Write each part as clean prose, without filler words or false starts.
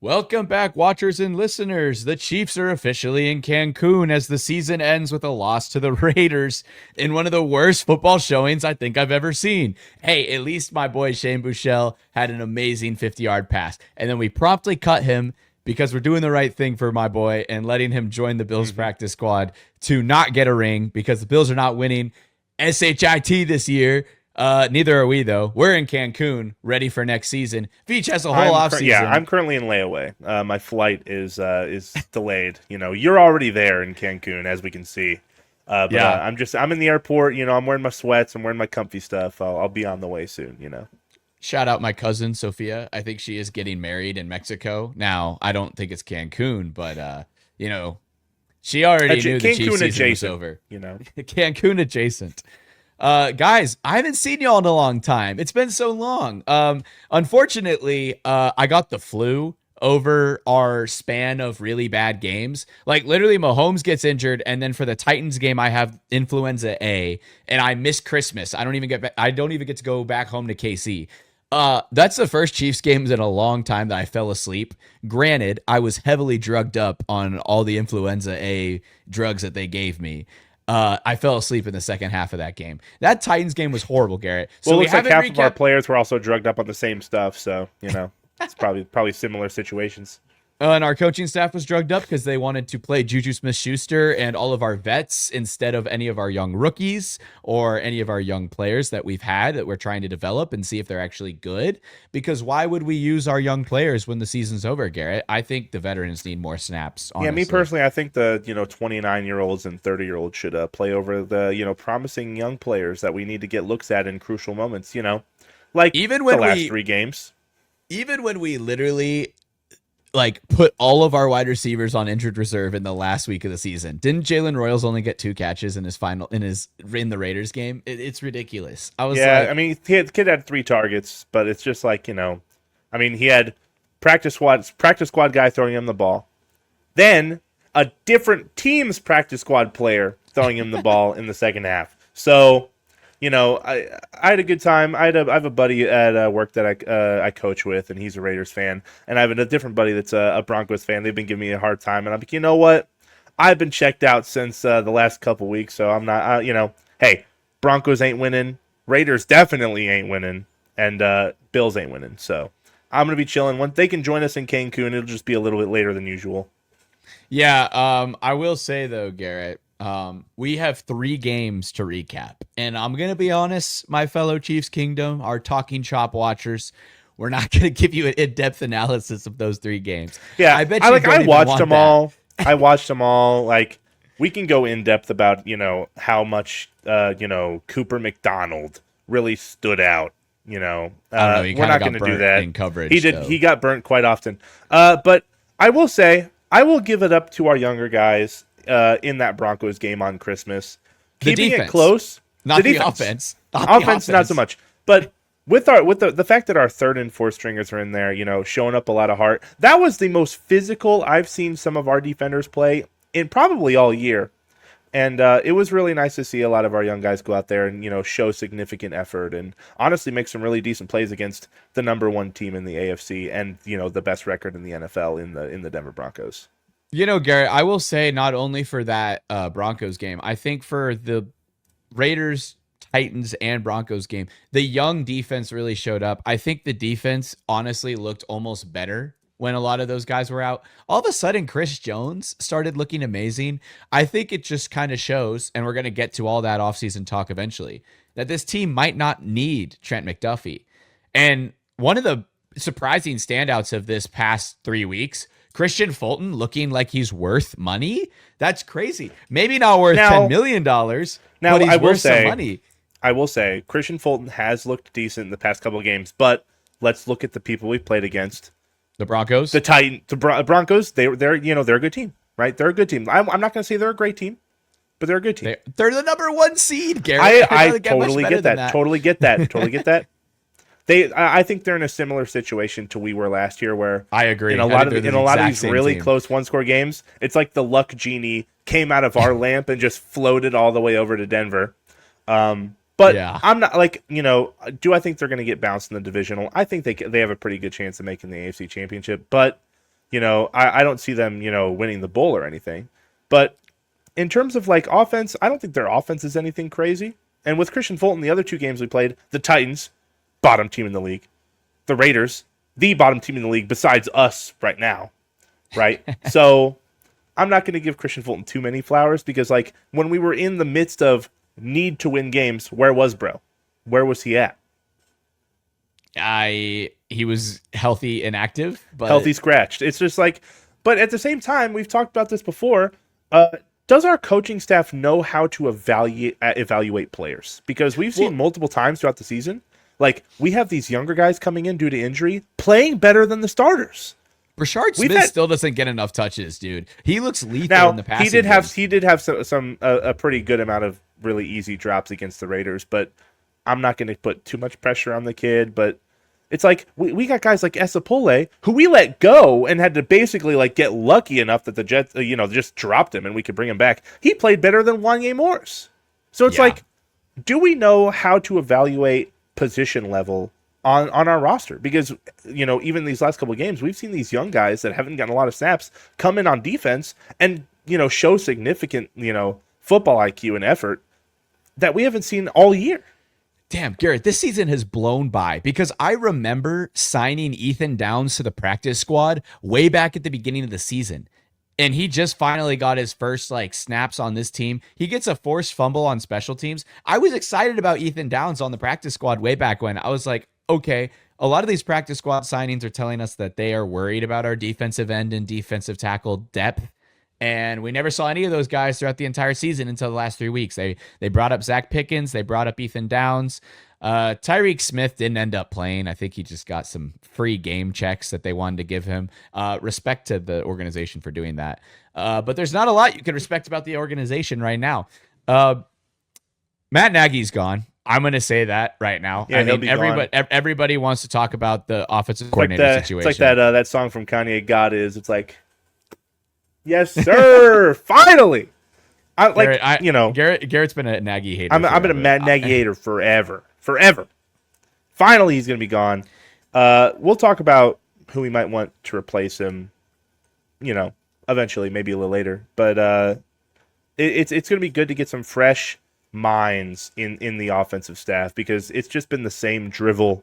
Welcome back, watchers and listeners. The Chiefs are officially in Cancun as the season ends with a loss to the Raiders in one of the worst football showings I think I've ever seen. Hey, at least my boy Shane Buechele had an amazing 50-yard pass. And then we promptly cut him because we're doing the right thing for my boy and letting him join the Bills practice squad to not get a ring because the Bills are not winning SHIT this year. Neither are we, though. We're in Cancun, ready for next season. Veach has a whole offseason. Yeah, I'm currently in layaway. My flight is delayed. You're already there in Cancun, as we can see. I'm in the airport. I'm wearing my sweats. I'm wearing my comfy stuff. I'll be on the way soon. Shout out my cousin, Sophia. I think she is getting married in Mexico. Now, I don't think it's Cancun, but, she already knew the Chiefs season was over. Cancun adjacent. Guys, I haven't seen y'all in a long time. It's been so long. Unfortunately, I got the flu over our span of really bad games. Like literally Mahomes gets injured, and then for the Titans game, I have Influenza A, and I miss Christmas. I don't even get to go back home to KC. That's the first Chiefs games in a long time that I fell asleep. Granted, I was heavily drugged up on all the Influenza A drugs that they gave me. I fell asleep in the second half of that game. That Titans game was horrible, Garrett. So it looks like half of our players were also drugged up on the same stuff. So, it's probably similar situations. And our coaching staff was drugged up because they wanted to play Juju Smith-Schuster and all of our vets instead of any of our young rookies or any of our young players that we've had that we're trying to develop and see if they're actually good. Because why would we use our young players when the season's over, Garrett? I think the veterans need more snaps, honestly. Yeah, me personally, I think the 29-year-olds and 30-year-olds should play over the promising young players that we need to get looks at in crucial moments. Like even when the last 3 games. Even when we literally put all of our wide receivers on injured reserve in the last week of the season. Didn't Jalen Royals only get 2 catches in in the Raiders game? It's ridiculous. He had 3 targets, but it's just he had practice squad guy throwing him the ball, then a different team's practice squad player throwing him the ball in the second half. So, I had a good time. I have a buddy at work that I coach with, and he's a Raiders fan. And I have a different buddy that's a Broncos fan. They've been giving me a hard time, and I'm like, you know what? I've been checked out since the last couple weeks, so I'm not. Hey, Broncos ain't winning. Raiders definitely ain't winning, and Bills ain't winning. So I'm gonna be chilling. When they can join us in Cancun, it'll just be a little bit later than usual. Yeah. I will say though, Garrett. We have 3 games to recap, and I'm going to be honest, my fellow Chiefs Kingdom, our Talkin Chop watchers, we're not going to give you an in-depth analysis of those 3 games. Yeah, I bet you I watched them all. I watched them all. We can go in depth about, how much, Cooper McDonald really stood out. I don't know, we're not going to do that. In coverage, he did. Though. He got burnt quite often. But I will say, I will give it up to our younger guys. In that Broncos game on Christmas, keeping it close, not the offense. Offense, not so much. But with the fact that our 3rd and 4th stringers are in there, showing up a lot of heart. That was the most physical I've seen some of our defenders play in probably all year, and it was really nice to see a lot of our young guys go out there and show significant effort and honestly make some really decent plays against the number 1 team in the AFC and the best record in the NFL in the Denver Broncos. Garrett, I will say not only for that Broncos game, I think for the Raiders, Titans, and Broncos game, the young defense really showed up. I think the defense honestly looked almost better when a lot of those guys were out. All of a sudden, Chris Jones started looking amazing. I think it just kind of shows, and we're going to get to all that offseason talk eventually, that this team might not need Trent McDuffie. And one of the surprising standouts of this past 3 weeks, Christian Fulton looking like he's worth money? That's crazy. Maybe not worth $10 million, but he's worth some money. I will say, Christian Fulton has looked decent in the past couple of games, but let's look at the people we've played against. The Broncos? The Broncos, they're a good team, right? They're a good team. I'm not going to say they're a great team, but they're a good team. They're the number 1 seed, Garrett. I totally get that. Totally get that. I think they're in a similar situation to we were last year, where I agree. In a lot of these really close 1-score games, it's like the luck genie came out of our lamp and just floated all the way over to Denver. But yeah. I'm not do I think they're going to get bounced in the divisional? I think they have a pretty good chance of making the AFC Championship, but I don't see them, winning the bowl or anything. But in terms of like offense, I don't think their offense is anything crazy. And with Christian Fulton, the other two games we played, the Titans, bottom team in the league, the Raiders, the bottom team in the league besides us right now, right? So I'm not going to give Christian Fulton too many flowers because, like, when we were in the midst of need to win games, where was bro? Where was he at? He was healthy and active, but healthy scratched. It's just like, but at the same time, we've talked about this before. Does our coaching staff know how to evaluate players? Because we've seen multiple times throughout the season, like, we have these younger guys coming in due to injury, playing better than the starters. Brashard Smith still doesn't get enough touches, dude. He looks lethal in the passing game. He did have some a pretty good amount of really easy drops against the Raiders, but I'm not going to put too much pressure on the kid. But it's like we got guys like Esapole who we let go and had to basically like get lucky enough that the Jets just dropped him and we could bring him back. He played better than Wanye Morris. So it's like, do we know how to evaluate position level on our roster? Because even these last couple of games, we've seen these young guys that haven't gotten a lot of snaps come in on defense and show significant football IQ and effort that we haven't seen all year. Damn, Garrett, this season has blown by because I remember signing Ethan Downs to the practice squad way back at the beginning of the season. And he just finally got his first snaps on this team. He gets a forced fumble on special teams. I was excited about Ethan Downs on the practice squad way back when. I was like, okay, a lot of these practice squad signings are telling us that they are worried about our defensive end and defensive tackle depth. And we never saw any of those guys throughout the entire season until the last 3 weeks. They brought up Zach Pickens. They brought up Ethan Downs. Tyreek Smith didn't end up playing. I think he just got some free game checks that they wanted to give him. Respect to the organization for doing that. But there's not a lot you can respect about the organization right now. Matt Nagy's gone. I'm going to say that right now. Yeah, everybody wants to talk about the offensive coordinator situation. It's like that song from Kanye, God Is. It's like, yes, sir. Finally. Garrett's been a Nagy hater. I've been a Matt Nagy hater forever. Finally, he's going to be gone. We'll talk about who we might want to replace him, eventually, maybe a little later. But it's going to be good to get some fresh minds in the offensive staff because it's just been the same drivel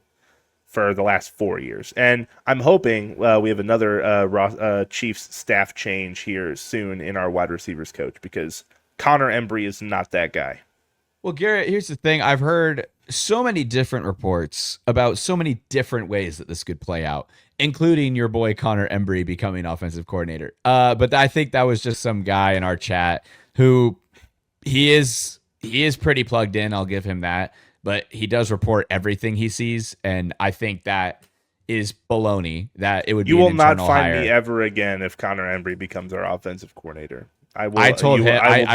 for the last 4 years. And I'm hoping we have another Chiefs staff change here soon in our wide receivers coach because Connor Embry is not that guy. Well, Garrett, here's the thing. I've heard so many different reports about so many different ways that this could play out, including your boy Connor Embry becoming offensive coordinator. But I think that was just some guy in our chat who he is pretty plugged in. I'll give him that. But he does report everything he sees, and I think that is baloney. That it would be. You will not find me ever again if Connor Embry becomes our offensive coordinator. I will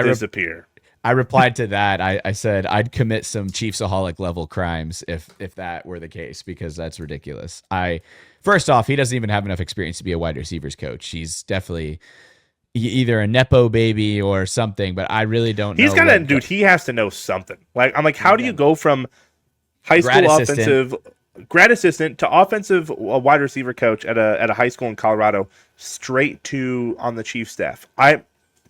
disappear. I replied to that. I said I'd commit some Chiefsaholic level crimes if that were the case because that's ridiculous. First off, he doesn't even have enough experience to be a wide receivers coach. He's definitely either a nepo baby or something, but I really don't know. He's got to, dude, he has to know something. I'm like, how do you go from high school offensive grad assistant to offensive wide receiver coach at a high school in Colorado straight to on the Chiefs staff?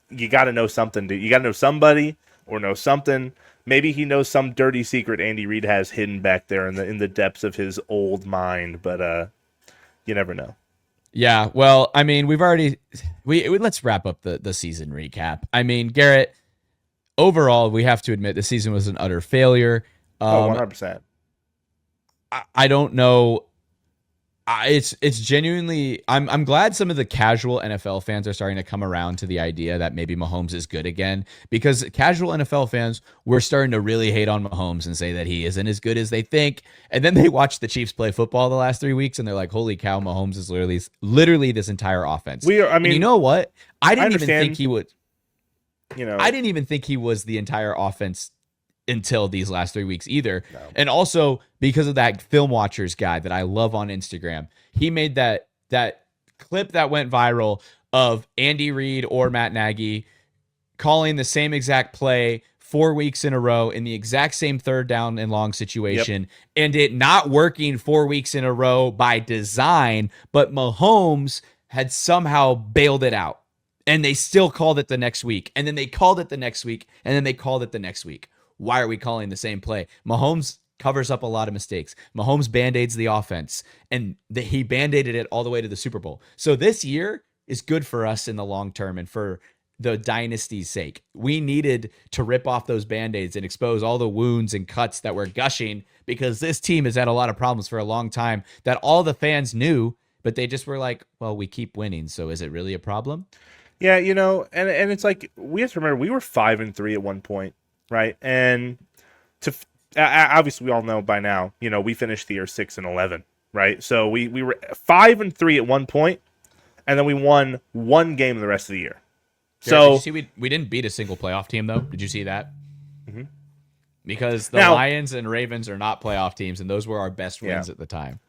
You got to know something, dude. You got to know somebody or know something. Maybe he knows some dirty secret Andy Reid has hidden back there in the depths of his old mind, but you never know. Yeah, well, I mean, let's wrap up the season recap. I mean, Garrett, overall, we have to admit the season was an utter failure. 100%. I don't know. It's genuinely. I'm glad some of the casual NFL fans are starting to come around to the idea that maybe Mahomes is good again, because casual NFL fans were starting to really hate on Mahomes and say that he isn't as good as they think. And then they watch the Chiefs play football the last 3 weeks and they're like, "Holy cow, Mahomes is literally this entire offense." And you know what? I didn't even think he would. I didn't even think he was the entire offense until these last 3 weeks either. No. And also because of that Film Watchers guy that I love on Instagram, he made that clip that went viral of Andy Reid or Matt Nagy calling the same exact play 4 weeks in a row in the exact same third down and long situation, and it not working 4 weeks in a row by design, but Mahomes had somehow bailed it out. And they still called it the next week. And then they called it the next week. And then they called it the next week. Why are we calling the same play? Mahomes covers up a lot of mistakes. Mahomes band-aids the offense. And he band-aided it all the way to the Super Bowl. So this year is good for us in the long term and for the dynasty's sake. We needed to rip off those band-aids and expose all the wounds and cuts that were gushing, because this team has had a lot of problems for a long time that all the fans knew, but they just were like, well, we keep winning, so is it really a problem? Yeah, and it's like, we have to remember, we were 5-3 at one point, right? And obviously we all know by now, we finished the year 6-11, right? So we were 5-3 at one point, and then we won one game the rest of the year. So did you see we didn't beat a single playoff team, though. Did you see that? Mm-hmm. Because the Lions and Ravens are not playoff teams, and those were our best wins at the time.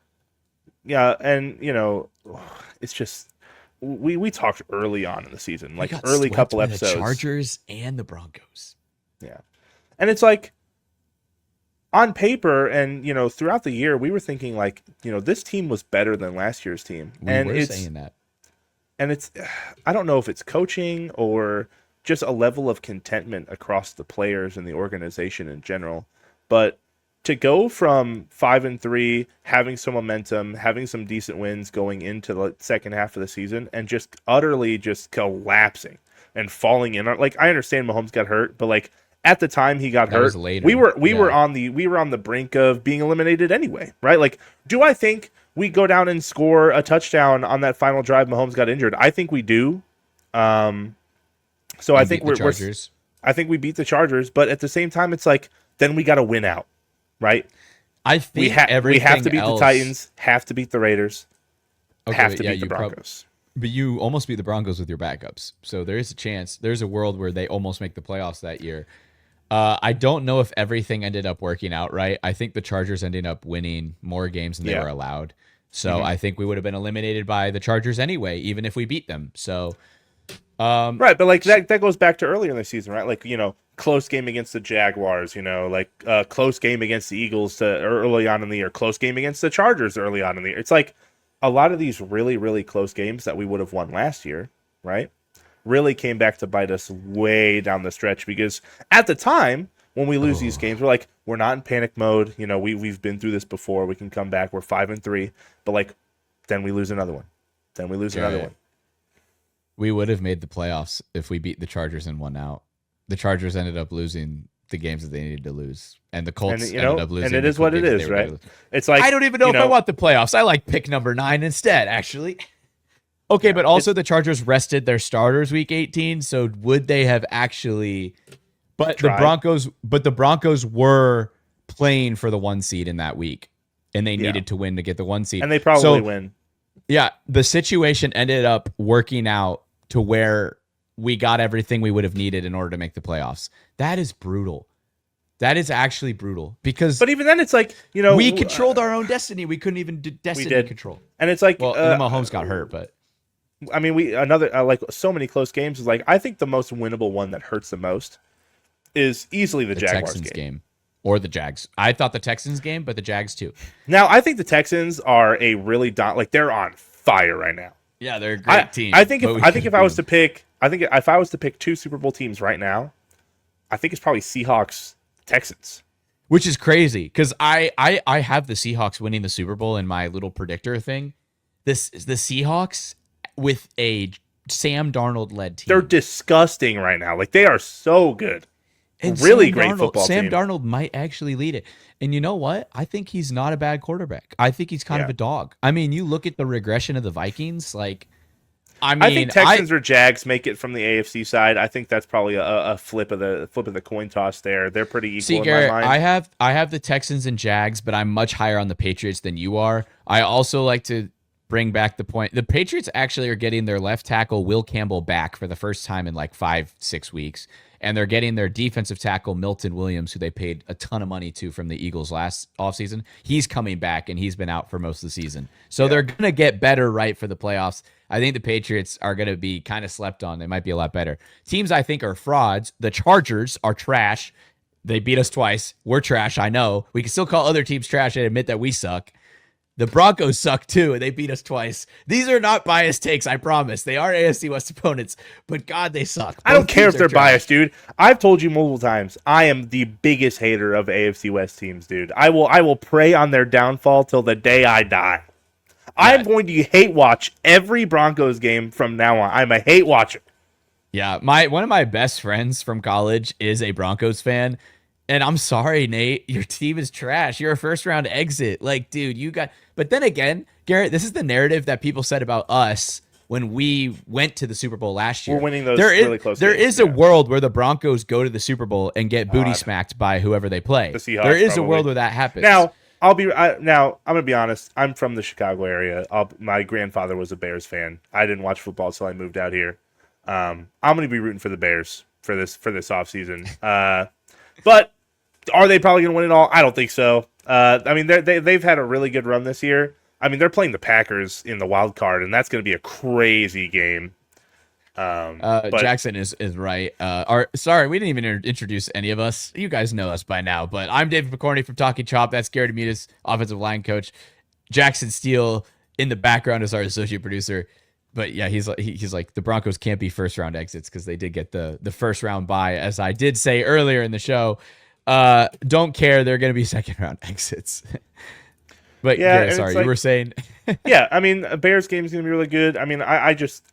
Yeah, and it's just we talked early on in the season, like early couple episodes. The Chargers and the Broncos. Yeah, and it's like, on paper and throughout the year, we were thinking like, this team was better than last year's team. We were saying that. And I don't know if it's coaching or just a level of contentment across the players and the organization in general. But to go from 5-3, having some momentum, having some decent wins going into the second half of the season, and just utterly just collapsing and falling in. Like, I understand Mahomes got hurt, but like at the time he got hurt, we were on the brink of being eliminated anyway, right? Like, do I think we go down and score a touchdown on that final drive Mahomes got injured? I think we do. So I think I think we beat the Chargers, but at the same time, it's like, then we got to win out, right? I think we have to beat the Titans, have to beat the Raiders, have to beat the Broncos. But you almost beat the Broncos with your backups, so there is a chance. There's a world where they almost make the playoffs that year. I don't know if everything ended up working out right. I think the Chargers ended up winning more games than they were allowed. So I think we would have been eliminated by the Chargers anyway, even if we beat them. So, right, but like that goes back to earlier in the season, right? Like, close game against the Jaguars, close game against the Eagles early on in the year, close game against the Chargers early on in the year. It's like a lot of these really, really close games that we would have won last year, right, really came back to bite us way down the stretch, because at the time when we lose these games, we're like, we're not in panic mode. We've been through this before. We can come back. We're 5-3, but like, then we lose another one. Then we lose another one. We would have made the playoffs if we beat the Chargers and won out. The Chargers ended up losing the games that they needed to lose, and the Colts ended up losing. And it is what it is, right? It's like, I don't even know if I want the playoffs. I like pick number 9 instead, actually. Okay, but also the Chargers rested their starters week 18, so would they have actually? But the Broncos were playing for the 1 seed in that week, and they needed to win to get the 1 seed, and they probably win. Yeah, the situation ended up working out to where we got everything we would have needed in order to make the playoffs. That is brutal. That is actually brutal, because. But even then, it's like, we controlled our own destiny. We couldn't even do destiny control. And it's like, Mahomes got hurt, but. I mean, like so many close games is like, I think the most winnable one that hurts the most is easily the Jaguars Texans game. Or the Jags. I thought the Texans game, but the Jags too. Now, I think the Texans are a really they're on fire right now. Yeah, they're a great team. I think if I was to pick 2 Super Bowl teams right now, I think it's probably Seahawks, Texans. Which is crazy, because I have the Seahawks winning the Super Bowl in my little predictor thing. The Seahawks with a Sam Darnold led team. They're disgusting right now. Like, they are so good. And really great football team. Sam Darnold might actually lead it. And you know what? I think he's not a bad quarterback. I think he's kind of a dog. I mean, you look at the regression of the Vikings, like, I think Texans or Jags make it from the AFC side. I think that's probably a flip of the coin toss there. They're pretty equal. See, Garrett, in my mind. I have the Texans and Jags, but I'm much higher on the Patriots than you are. I also like to bring back the point. The Patriots actually are getting their left tackle, Will Campbell, back for the first time in like 5-6 weeks. And they're getting their defensive tackle, Milton Williams, who they paid a ton of money to from the Eagles last offseason. He's coming back, and he's been out for most of the season. So they're going to get better right for the playoffs. I think the Patriots are going to be kind of slept on. They might be a lot better. Teams I think are frauds. The Chargers are trash. They beat us twice. We're trash, I know. We can still call other teams trash and admit that we suck. The Broncos suck too, and they beat us twice. These are not biased takes, I promise. They are AFC West opponents, but God, they suck. I don't care if they're biased, dude. I've told you multiple times, I am the biggest hater of AFC West teams, dude. I will prey on their downfall till the day I die. Yeah. I'm going to hate watch every Broncos game from now on. I'm a hate watcher. Yeah, one of my best friends from college is a Broncos fan. And I'm sorry, Nate, your team is trash. You're a first round exit. Like, dude, but then again, Garrett, this is the narrative that people said about us when we went to the Super Bowl last year. We're winning those really close games. There is a world where the Broncos go to the Super Bowl and get booty smacked by whoever they play. The Seahawks, there is a world where that happens. Now, I'm gonna be honest. I'm from the Chicago area. My grandfather was a Bears fan. I didn't watch football until I moved out here. I'm gonna be rooting for the Bears for this offseason. But are they probably going to win it all? I don't think so. I mean, they've had a really good run this year. I mean, they're playing the Packers in the wild card, and that's going to be a crazy game. But Jackson is right. Sorry, we didn't even introduce any of us. You guys know us by now, but I'm David Pokorny from Talkin Chop. That's Garett Aimutis, offensive line coach. Jackson Steele in the background is our associate producer. But yeah, he's like the Broncos can't be first round exits because they did get the first round bye, as I did say earlier in the show. Don't care. They're going to be second round exits. But yeah, sorry, you were saying. Yeah, I mean, a Bears game is going to be really good. I mean, I just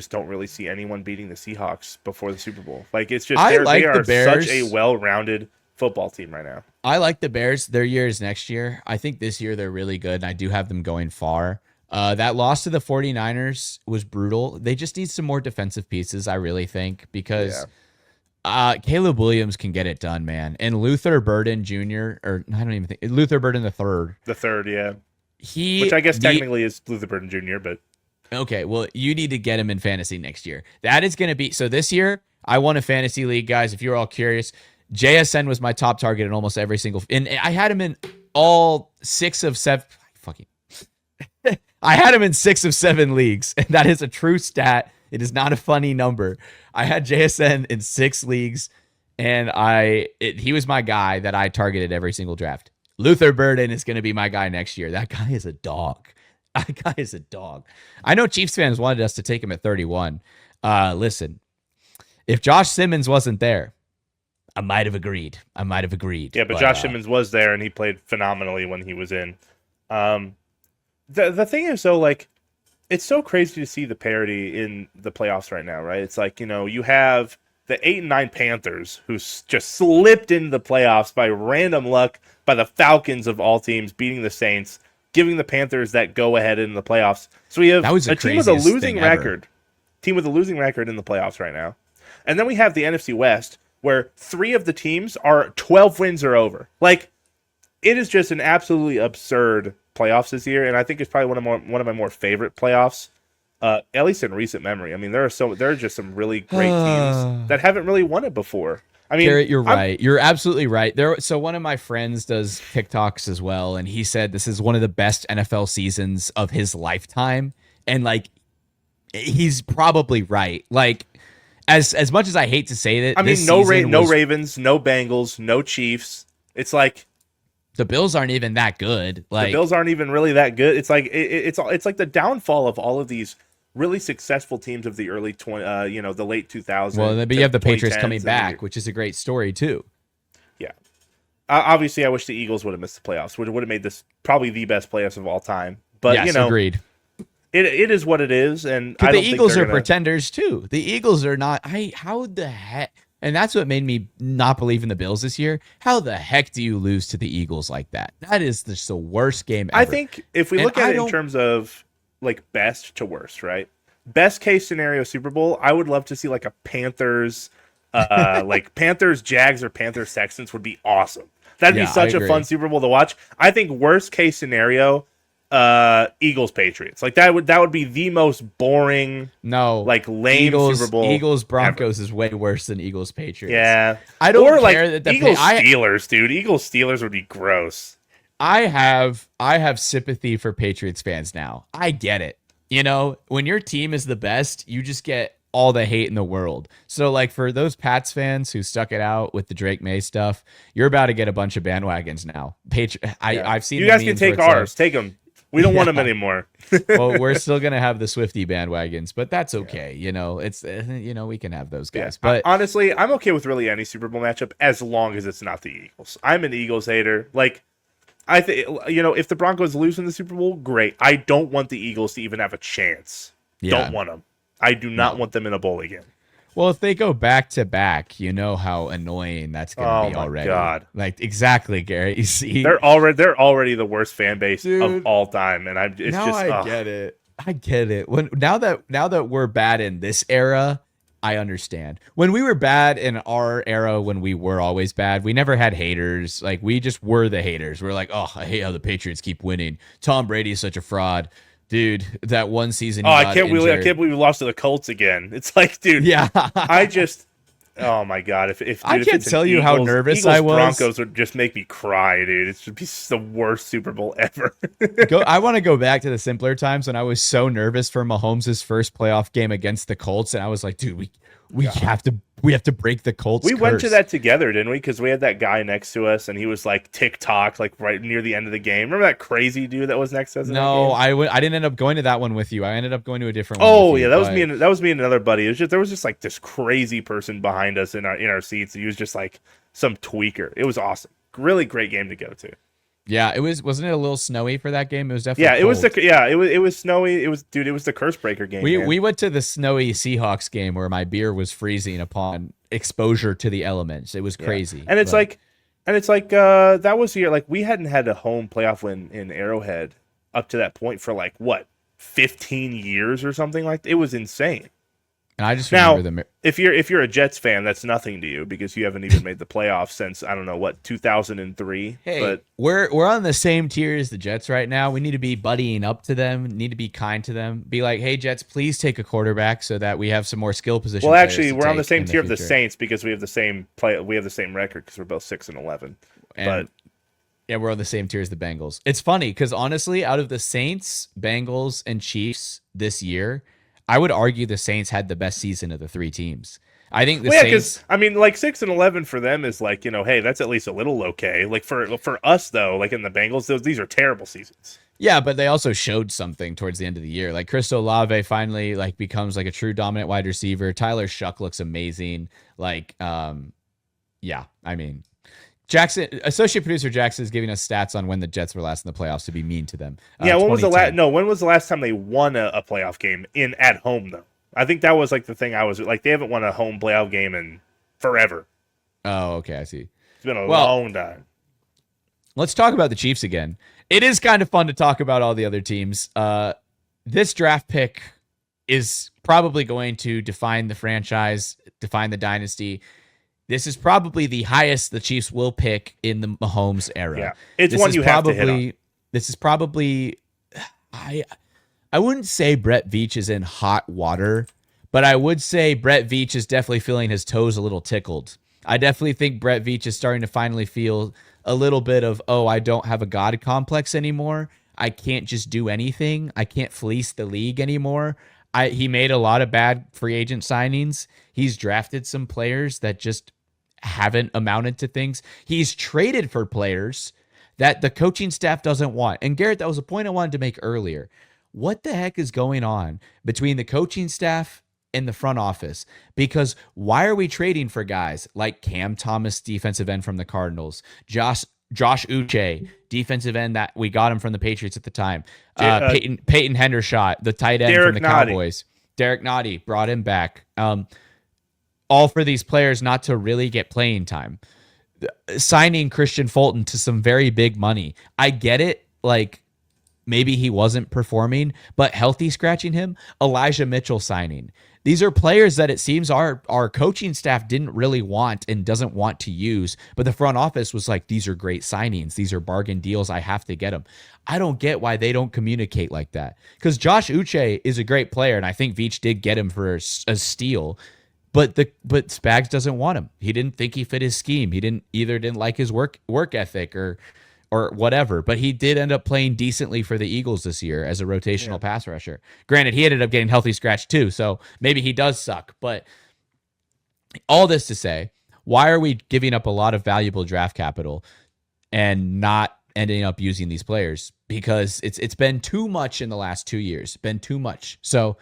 don't really see anyone beating the Seahawks before the Super Bowl. Like, it's just they are such a well-rounded football team right now. I like the Bears. Their year is next year. I think this year they're really good, and I do have them going far. That loss to the 49ers was brutal. They just need some more defensive pieces, I really think, because Caleb Williams can get it done, man. And Luther Burden Jr., or I don't even think Luther Burden the third. The third, yeah. Which I guess technically is Luther Burden Jr., but okay, well, you need to get him in fantasy next year. That is going to be so. This year, I won a fantasy league, guys. If you're all curious, JSN was my top target in almost every single, and I had him in all 6 of 7. Fucking, I had him in 6 of 7 leagues, and that is a true stat. It is not a funny number. I had JSN in 6 leagues, and he was my guy that I targeted every single draft. Luther Burden is going to be my guy next year. That guy is a dog. I know Chiefs fans wanted us to take him at 31. Listen, if Josh Simmons wasn't there, I might have agreed. Yeah, but Josh Simmons was there, and he played phenomenally when he was in. The thing is, though, like, it's so crazy to see the parity in the playoffs right now, right? It's like, you have the 8 and 9 Panthers who just slipped into the playoffs by random luck by the Falcons of all teams beating the Saints, giving the Panthers that go-ahead in the playoffs. So we have a team with a losing record. Team with a losing record in the playoffs right now. And then we have the NFC West, where 3 of the teams are 12 wins or over. Like, it is just an absolutely absurd playoffs this year, and I think it's probably one of my more favorite playoffs, at least in recent memory. I mean, there are just some really great teams that haven't really won it before. I mean, Garrett, you're right. You're absolutely right. So one of my friends does TikToks as well, and he said this is one of the best NFL seasons of his lifetime, and like, he's probably right. Like, as much as I hate to say that, I mean, no Ravens, no Bengals, no Chiefs. It's like, the Bills aren't even that good. Like, the Bills aren't even really that good. It's like it's like the downfall of all of these really successful teams of the early the late 2000s. Well, but you have the Patriots coming back, which is a great story too. Yeah, obviously, I wish the Eagles would have missed the playoffs. Would have made this probably the best playoffs of all time. But yes, agreed. It is what it is, and the Eagles are pretenders too. The Eagles are not. How the heck? And that's what made me not believe in the Bills this year. How the heck do you lose to the Eagles like that? That is just the worst game ever. I think if we look at it in terms of like best to worst, right? Best case scenario Super Bowl, I would love to see like a Panthers, like Panthers Jags or Panthers Texans would be awesome. That'd be such a fun Super Bowl to watch. I think worst case scenario, Eagles Patriots. Like that would be the most boring, like lame Super Bowl. Eagles Broncos is way worse than Eagles Patriots. Yeah, I don't care that the Eagles Steelers, dude. Eagles Steelers would be gross. I have sympathy for Patriots fans now. I get it. When your team is the best, you just get all the hate in the world. So like for those Pats fans who stuck it out with the Drake May stuff, you're about to get a bunch of bandwagons now. I've seen you guys can take ours. Take them. We don't want him anymore. Well, we're still gonna have the Swiftie bandwagons, but that's okay. You know, it's we can have those guys. But honestly, I'm okay with really any Super Bowl matchup as long as it's not the Eagles. I'm an Eagles hater. Like, I think if the Broncos lose in the Super Bowl, great. I don't want the Eagles to even have a chance. Don't want them. I do not want them in a bowl again. Well, if they go back to back, you know how annoying that's going to be already. Oh my God! Like exactly, Garrett. You see, they're already the worst fan base of all time, and I get it. I get it. Now that we're bad in this era, I understand. When we were bad in our era, when we were always bad, we never had haters. Like we just were the haters. We're like, oh, I hate how the Patriots keep winning. Tom Brady is such a fraud. Dude, that one season. I can't believe we lost to the Colts again. It's like, dude, yeah. Oh my God! If I can't tell you how nervous Eagles I was. Broncos would just make me cry, dude. It should be the worst Super Bowl ever. I want to go back to the simpler times when I was so nervous for Mahomes' first playoff game against the Colts, and I was like, dude, we have to break the Colts. We curse. Went to that together, didn't we? Because we had that guy next to us, and he was like TikTok, like right near the end of the game. Remember that crazy dude that was next to us? No, I didn't end up going to that one with you. I ended up going to a different one. Oh yeah, that was me. That was me and another buddy. It was there was just like this crazy person behind us in our seats. He was just like some tweaker. It was awesome. Really great game to go to. Yeah, wasn't it a little snowy for that game? It was definitely cold. It was snowy. It was the curse breaker game. We went to the snowy Seahawks game where my beer was freezing upon exposure to the elements. It was crazy. Yeah. And it's like that was the year, like we hadn't had a home playoff win in Arrowhead up to that point for like what 15 years or something like that. It was insane. And I just remember if you're a Jets fan, that's nothing to you because you haven't even made the playoffs since I don't know what 2003. Hey, but we're on the same tier as the Jets right now. We need to be buddying up to them. Need to be kind to them. Be like, hey Jets, please take a quarterback so that we have some more skill position. Well, actually, we're on the same tier of the Saints because we have the same We have the same record because we're both 6-11. But yeah, we're on the same tier as the Bengals. It's funny because honestly, out of the Saints, Bengals, and Chiefs this year, I would argue the Saints had the best season of the three teams. I think the Saints. I mean, like 6-11 for them is like hey, that's at least a little okay. Like for us though, like in the Bengals, these are terrible seasons. Yeah, but they also showed something towards the end of the year. Like Chris Olave finally like becomes like a true dominant wide receiver. Tyler Shuck looks amazing. Like, yeah, I mean. Jackson, associate producer Jackson is giving us stats on when the Jets were last in the playoffs to be mean to them. Yeah, when was the last? No, when was the last time they won a playoff game at home though? I think that was like the thing. I was like, they haven't won a home playoff game in forever. Oh, okay, I see. It's been a long time. Let's talk about the Chiefs again. It is kind of fun to talk about all the other teams. This draft pick is probably going to define the franchise, define the dynasty. This is probably the highest the Chiefs will pick in the Mahomes era. Yeah, it's one you have to hit on. This is probably, I wouldn't say Brett Veach is in hot water, but I would say Brett Veach is definitely feeling his toes a little tickled. I definitely think Brett Veach is starting to finally feel a little bit of, I don't have a God complex anymore. I can't just do anything. I can't fleece the league anymore. He made a lot of bad free agent signings. He's drafted some players that just haven't amounted to things. He's traded for players that the coaching staff doesn't want. And Garrett, that was a point I wanted to make earlier. What the heck is going on between the coaching staff and the front office? Because why are we trading for guys like Cam Thomas, defensive end from the Cardinals, Josh Uche, defensive end that we got him from the Patriots at the time, Peyton Hendershot, the tight end from the Cowboys, Derek Noddy, brought him back. All for these players not to really get playing time. Signing Christian Fulton to some very big money. I get it. Like maybe he wasn't performing, but healthy scratching him. Elijah Mitchell signing. These are players that it seems our coaching staff didn't really want and doesn't want to use, but the front office was like, these are great signings. These are bargain deals. I have to get them. I don't get why they don't communicate like that. Because Josh Uche is a great player, and I think Veach did get him for a steal. But Spags doesn't want him. He didn't think he fit his scheme. He didn't like his work ethic or whatever. But he did end up playing decently for the Eagles this year as a rotational pass rusher. Granted, he ended up getting healthy scratch too, so maybe he does suck. But all this to say, why are we giving up a lot of valuable draft capital and not ending up using these players because it's been too much in the last 2 years. Been too much. So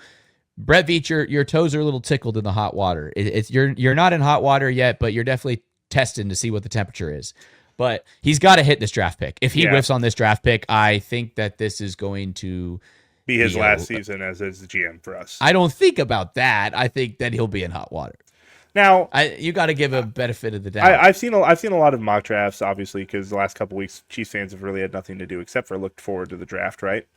Brett Veach, your toes are a little tickled in the hot water. You're not in hot water yet, but you're definitely testing to see what the temperature is. But he's got to hit this draft pick. If he whiffs on this draft pick, I think that this is going to be his last season as the GM for us. I don't think about that. I think that he'll be in hot water. Now, you got to give a benefit of the doubt. I've seen a lot of mock drafts, obviously, because the last couple weeks, Chiefs fans have really had nothing to do except for look forward to the draft, right?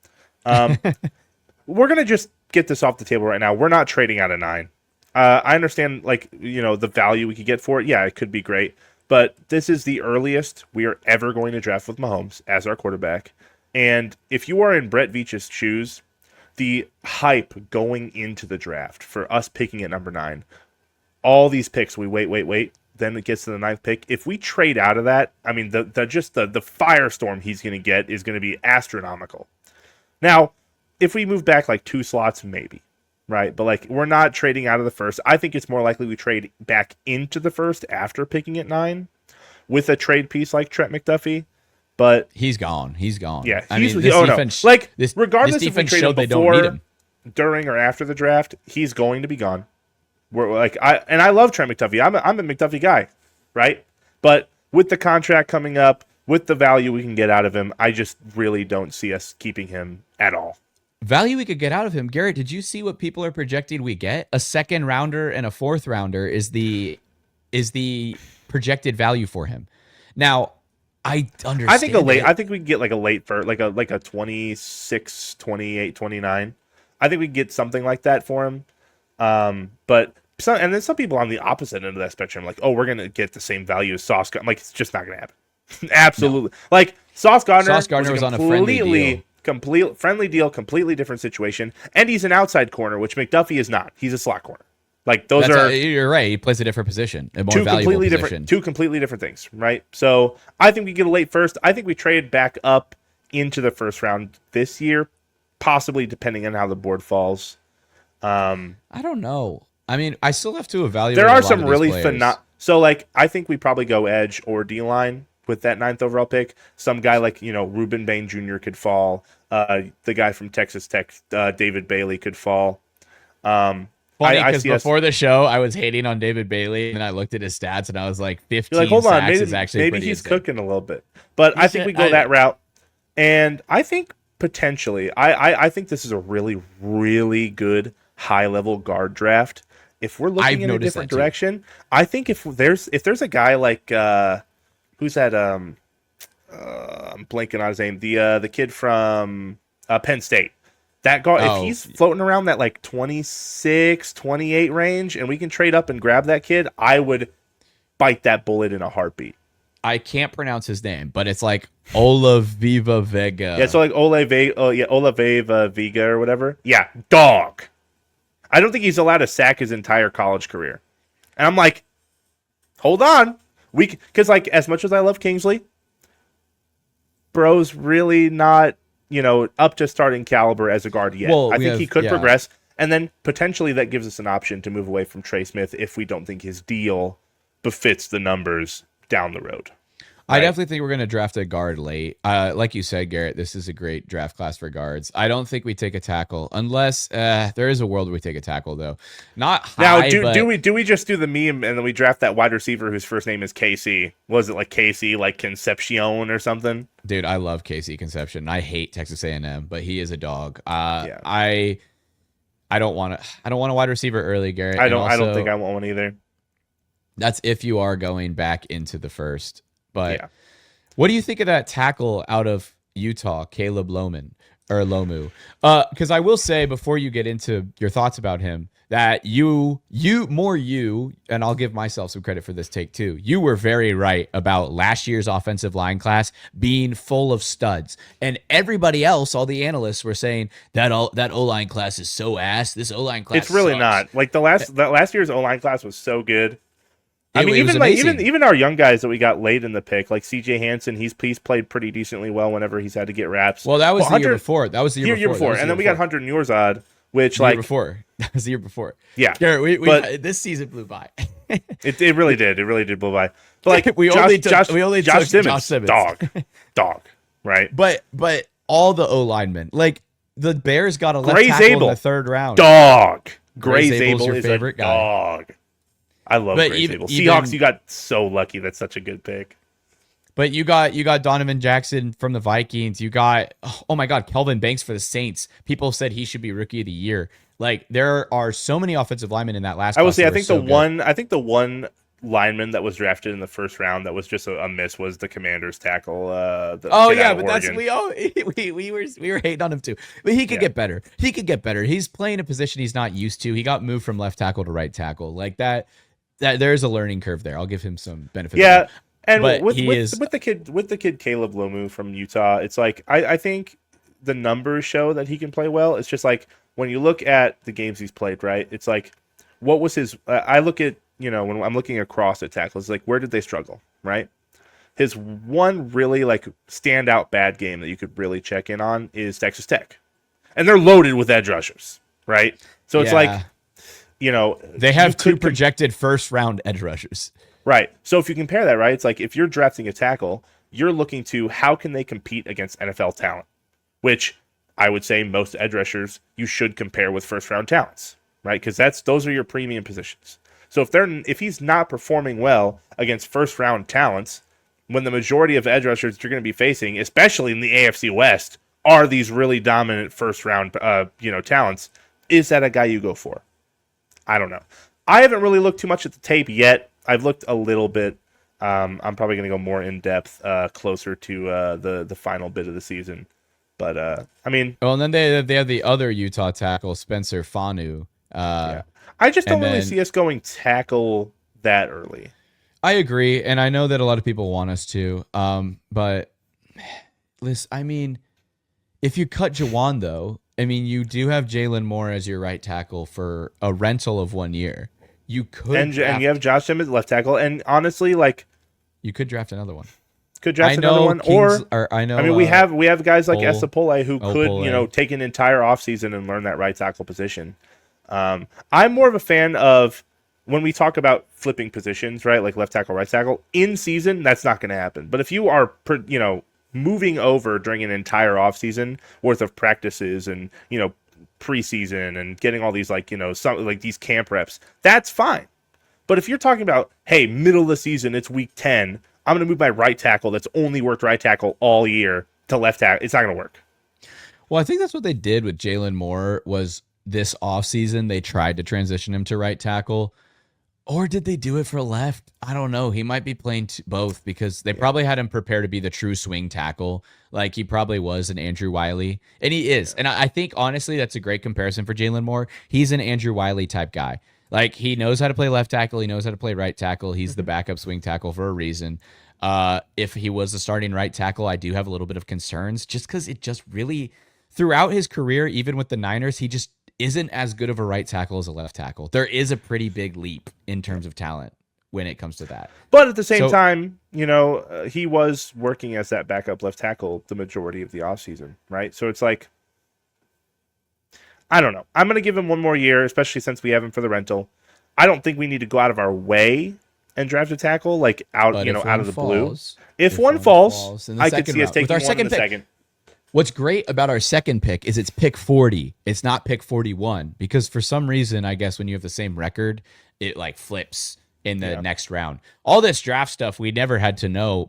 We're gonna just get this off the table right now. We're not trading out of 9. I understand, the value we could get for it. Yeah, it could be great. But this is the earliest we are ever going to draft with Mahomes as our quarterback. And if you are in Brett Veach's shoes, the hype going into the draft for us picking at number 9, all these picks, we wait, then it gets to the 9th pick. If we trade out of that, I mean, the firestorm he's going to get is going to be astronomical. Now, if we move back 2 slots, maybe. Right, but we're not trading out of the first. I think it's more likely we trade back into the first after picking at 9 with a trade piece like Trent McDuffie. But he's gone. Yeah, regardless if we trade him before, during, or after the draft, he's going to be gone. I love Trent McDuffie. I'm a McDuffie guy, right? But with the contract coming up, with the value we can get out of him, I just really don't see us keeping him at all. Value we could get out of him. Garrett, did you see what people are projecting we get? A 2nd rounder and a 4th rounder is the projected value for him. Now, I understand. I think we can get a late for like a 26, 28, 29. I think we can get something like that for him. But then some people on the opposite end of that spectrum, we're gonna get the same value as Sauce Gardner. It's just not gonna happen. Absolutely. No. Sauce Gardner was on a friendly deal. Complete friendly deal, completely different situation, and he's an outside corner, which McDuffie is not. He's a slot corner. You're right. He plays a different position, a more valuable position. Two completely different things, right? So I think we get a late first. I think we trade back up into the first round this year, possibly depending on how the board falls. I don't know. I mean, I still have to evaluate. There are some really So I think we probably go edge or D-line with that 9th overall pick. Some guy Reuben Bain Jr. could fall. The guy from Texas Tech, David Bailey, could fall. Funny, because before the show, I was hating on David Bailey, and I looked at his stats, and I was like, 15 sacks is actually maybe he's cooking a little bit. But I think we go that route. And I think potentially, I think this is a really, really good high-level guard draft. If we're looking in a different direction, I think if there's a guy like who's that? I'm blanking on his name. The kid from Penn State. That guy, if he's floating around that 26, 28 range, and we can trade up and grab that kid, I would bite that bullet in a heartbeat. I can't pronounce his name, but it's Olaviva Vega. Yeah, so Olaviva Vega or whatever. Yeah, dog. I don't think he's allowed to sack his entire college career. And I'm like, hold on. Because as much as I love Kingsley, bro's really not, up to starting caliber as a guard yet. I think he could progress. And then potentially that gives us an option to move away from Trey Smith if we don't think his deal befits the numbers down the road. I definitely think we're going to draft a guard late. Like you said, Garrett, this is a great draft class for guards. I don't think we take a tackle unless there is a world where we take a tackle, though. Not high, do we just do the meme and then we draft that wide receiver whose first name is Casey? Was it Casey, Concepcion or something? Dude, I love Casey Concepcion. I hate Texas A&M, but he is a dog. I don't want a wide receiver early, Garrett. I don't think I want one either. That's if you are going back into the first. But what do you think of that tackle out of Utah, Caleb Lomu? Because I will say before you get into your thoughts about him, that you, and I'll give myself some credit for this take too. You were very right about last year's offensive line class being full of studs, and everybody else, all the analysts were saying that O-line class is so ass. This O-line class, it's really sucks. not. The last year's O-line class was so good. Even our young guys that we got late in the pick, like CJ Hansen, he's played pretty decently well whenever he's had to get reps. Well, that was the year before. That was the year before. And then we got Hunter Nuorzad, which year before. That was the year before. Yeah, Garrett, this season blew by. it really did. It really did blow by. But we only took Josh Simmons, dog. right? But all the O linemen, like the Bears got a left Gray's tackle Abel. in the third round. Dog. Gray's Abel your is favorite a dog. guy. I love Gray's Abel. Seahawks, you got so lucky. That's such a good pick. But you got Donovan Jackson from the Vikings. You got, oh my God, Kelvin Banks for the Saints. People said he should be Rookie of the Year. Like, there are so many offensive linemen in that last class. I will say, I think the one lineman that was drafted in the first round that was just a miss was the Commanders tackle. But that's we were hating on him too. But he could get better. He could get better. He's playing a position he's not used to. He got moved from left tackle to right tackle. Like that there's a learning curve there. I'll give him some benefit. Yeah. And with the kid Caleb Lomu from Utah, it's like I think the numbers show that he can play well. It's just like when you look at the games he's played, right? It's like what was his? I look at when I'm looking across at tackles, like where did they struggle, right? His one really like standout bad game that you could really check in on is Texas Tech, and they're loaded with edge rushers, right? So it's like they have two projected first round edge rushers. Right. So if you compare that, right, it's like if you're drafting a tackle, you're looking to how can they compete against NFL talent, which I would say most edge rushers you should compare with first round talents, right? Because those are your premium positions. So if he's not performing well against first round talents, when the majority of edge rushers you're going to be facing, especially in the AFC West, are these really dominant first round talents, is that a guy you go for? I don't know. I haven't really looked too much at the tape yet. I've looked a little bit. I'm probably going to go more in depth closer to the final bit of the season. But I mean, well, and then they have the other Utah tackle, Spencer Fanu. I just don't really see us going tackle that early. I agree, and I know that a lot of people want us to. But listen, I mean, if you cut Jawan though, I mean, you do have Jalen Moore as your right tackle for a rental of 1 year. You could and you have Josh Simmons left tackle, and honestly, like you could draft another one. I mean, we have guys like Esapole who could take an entire offseason and learn that right tackle position. I'm more of a fan of when we talk about flipping positions, right, like left tackle, right tackle in season. That's not going to happen. But if you are moving over during an entire offseason worth of practices and preseason and getting all these these camp reps, that's fine. But if you're talking about, hey, middle of the season, it's week 10, I'm going to move my right tackle that's only worked right tackle all year to left tackle, it's not going to work. Well, I think that's what they did with Jalen Moore was this offseason they tried to transition him to right tackle. Or did they do it for left? I don't know. He might be playing both because they probably had him prepare to be the true swing tackle. Like he probably was an Andrew Wiley. And he is. And I think, honestly, that's a great comparison for Jalen Moore. He's an Andrew Wiley type guy. Like he knows how to play left tackle. He knows how to play right tackle. He's the backup swing tackle for a reason. If he was the starting right tackle, I do have a little bit of concerns just because it just really, throughout his career, even with the Niners, he just isn't as good of a right tackle as a left tackle. There is a pretty big leap in terms of talent when it comes to that. But at the same time, he was working as that backup left tackle the majority of the offseason, right? So it's like, I don't know. I'm going to give him one more year, especially since we have him for the rental. I don't think we need to go out of our way and draft a tackle out of the blue. If one falls, I could see us taking one in the second. What's great about our second pick is it's pick 40. It's not pick 41 because for some reason, I guess when you have the same record, it flips in the next round. All this draft stuff we never had to know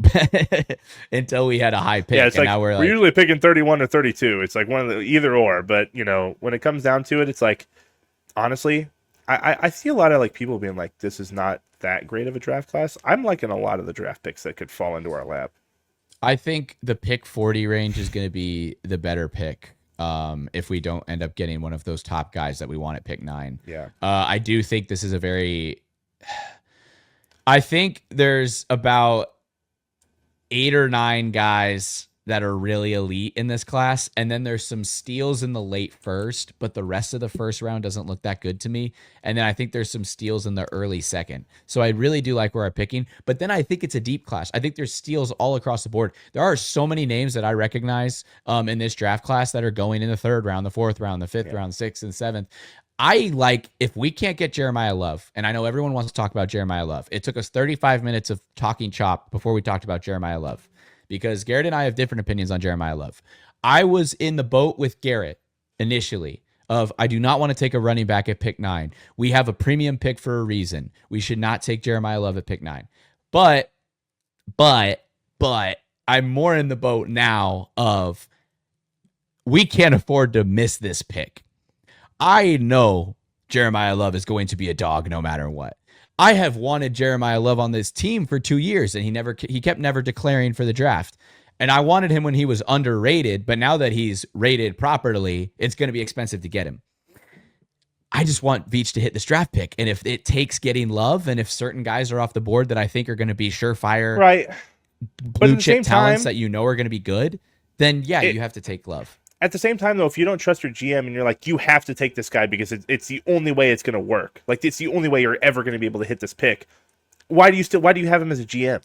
until we had a high pick. Yeah, it's now we're usually picking 31 or 32. It's like one of the either or. But when it comes down to it, it's like honestly, I see a lot of people being like, this is not that great of a draft class. I'm liking a lot of the draft picks that could fall into our lap. I think the pick 40 range is going to be the better pick if we don't end up getting one of those top guys that we want at pick 9. Yeah. I do think this is I think there's about 8 or 9 guys that are really elite in this class, and then there's some steals in the late first, but the rest of the first round doesn't look that good to me. And then I think there's some steals in the early second. So I really do like where I'm picking, but then I think it's a deep class. I think there's steals all across the board. There are so many names that I recognize in this draft class that are going in the 3rd round, the 4th round, the 5th round, 6th and 7th. I like if we can't get Jeremiah Love, and I know everyone wants to talk about Jeremiah Love. It took us 35 minutes of talking chop before we talked about Jeremiah Love. because Garett and I have different opinions on Jeremiah Love. I was in the boat with Garett initially of I do not want to take a running back at pick 9. We have a premium pick for a reason. We should not take Jeremiah Love at pick 9. But I'm more in the boat now of we can't afford to miss this pick. I know Jeremiah Love is going to be a dog no matter what. I have wanted Jeremiah Love on this team for 2 years, and he kept never declaring for the draft. And I wanted him when he was underrated, but now that he's rated properly, it's going to be expensive to get him. I just want Veach to hit this draft pick. And if it takes getting Love, and if certain guys are off the board that I think are going to be surefire, right, blue chip talents that you know are going to be good, then you have to take Love. At the same time, though, if you don't trust your GM and you're like, you have to take this guy because it's the only way it's going to work. Like, it's the only way you're ever going to be able to hit this pick. Why do you have him as a GM?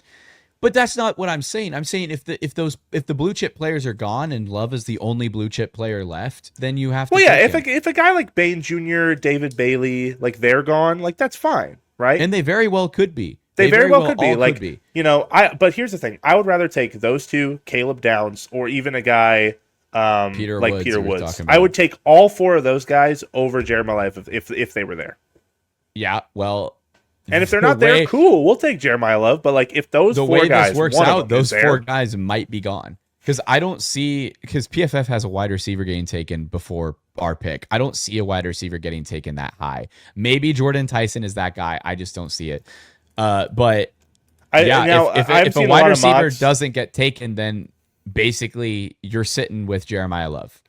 But that's not what I'm saying. I'm saying if the blue chip players are gone and Love is the only blue chip player left, then you have to. Well, yeah, if a guy like Bain Jr., David Bailey, like they're gone, like that's fine, right? And they very well could be. They very well could be. Like, you know, But here's the thing: I would rather take those two, Caleb Downs, or even a guy Peter Woods. I would take all 4 of those guys over Jeremiah Love if they were there. Yeah, well. And if they're not there, cool. We'll take Jeremiah Love. But like, if those 4 guys works out, those 4 guys might be gone. Because PFF has a wide receiver getting taken before our pick. I don't see a wide receiver getting taken that high. Maybe Jordan Tyson is that guy. I just don't see it. But if a wide receiver doesn't get taken, then basically you're sitting with Jeremiah Love.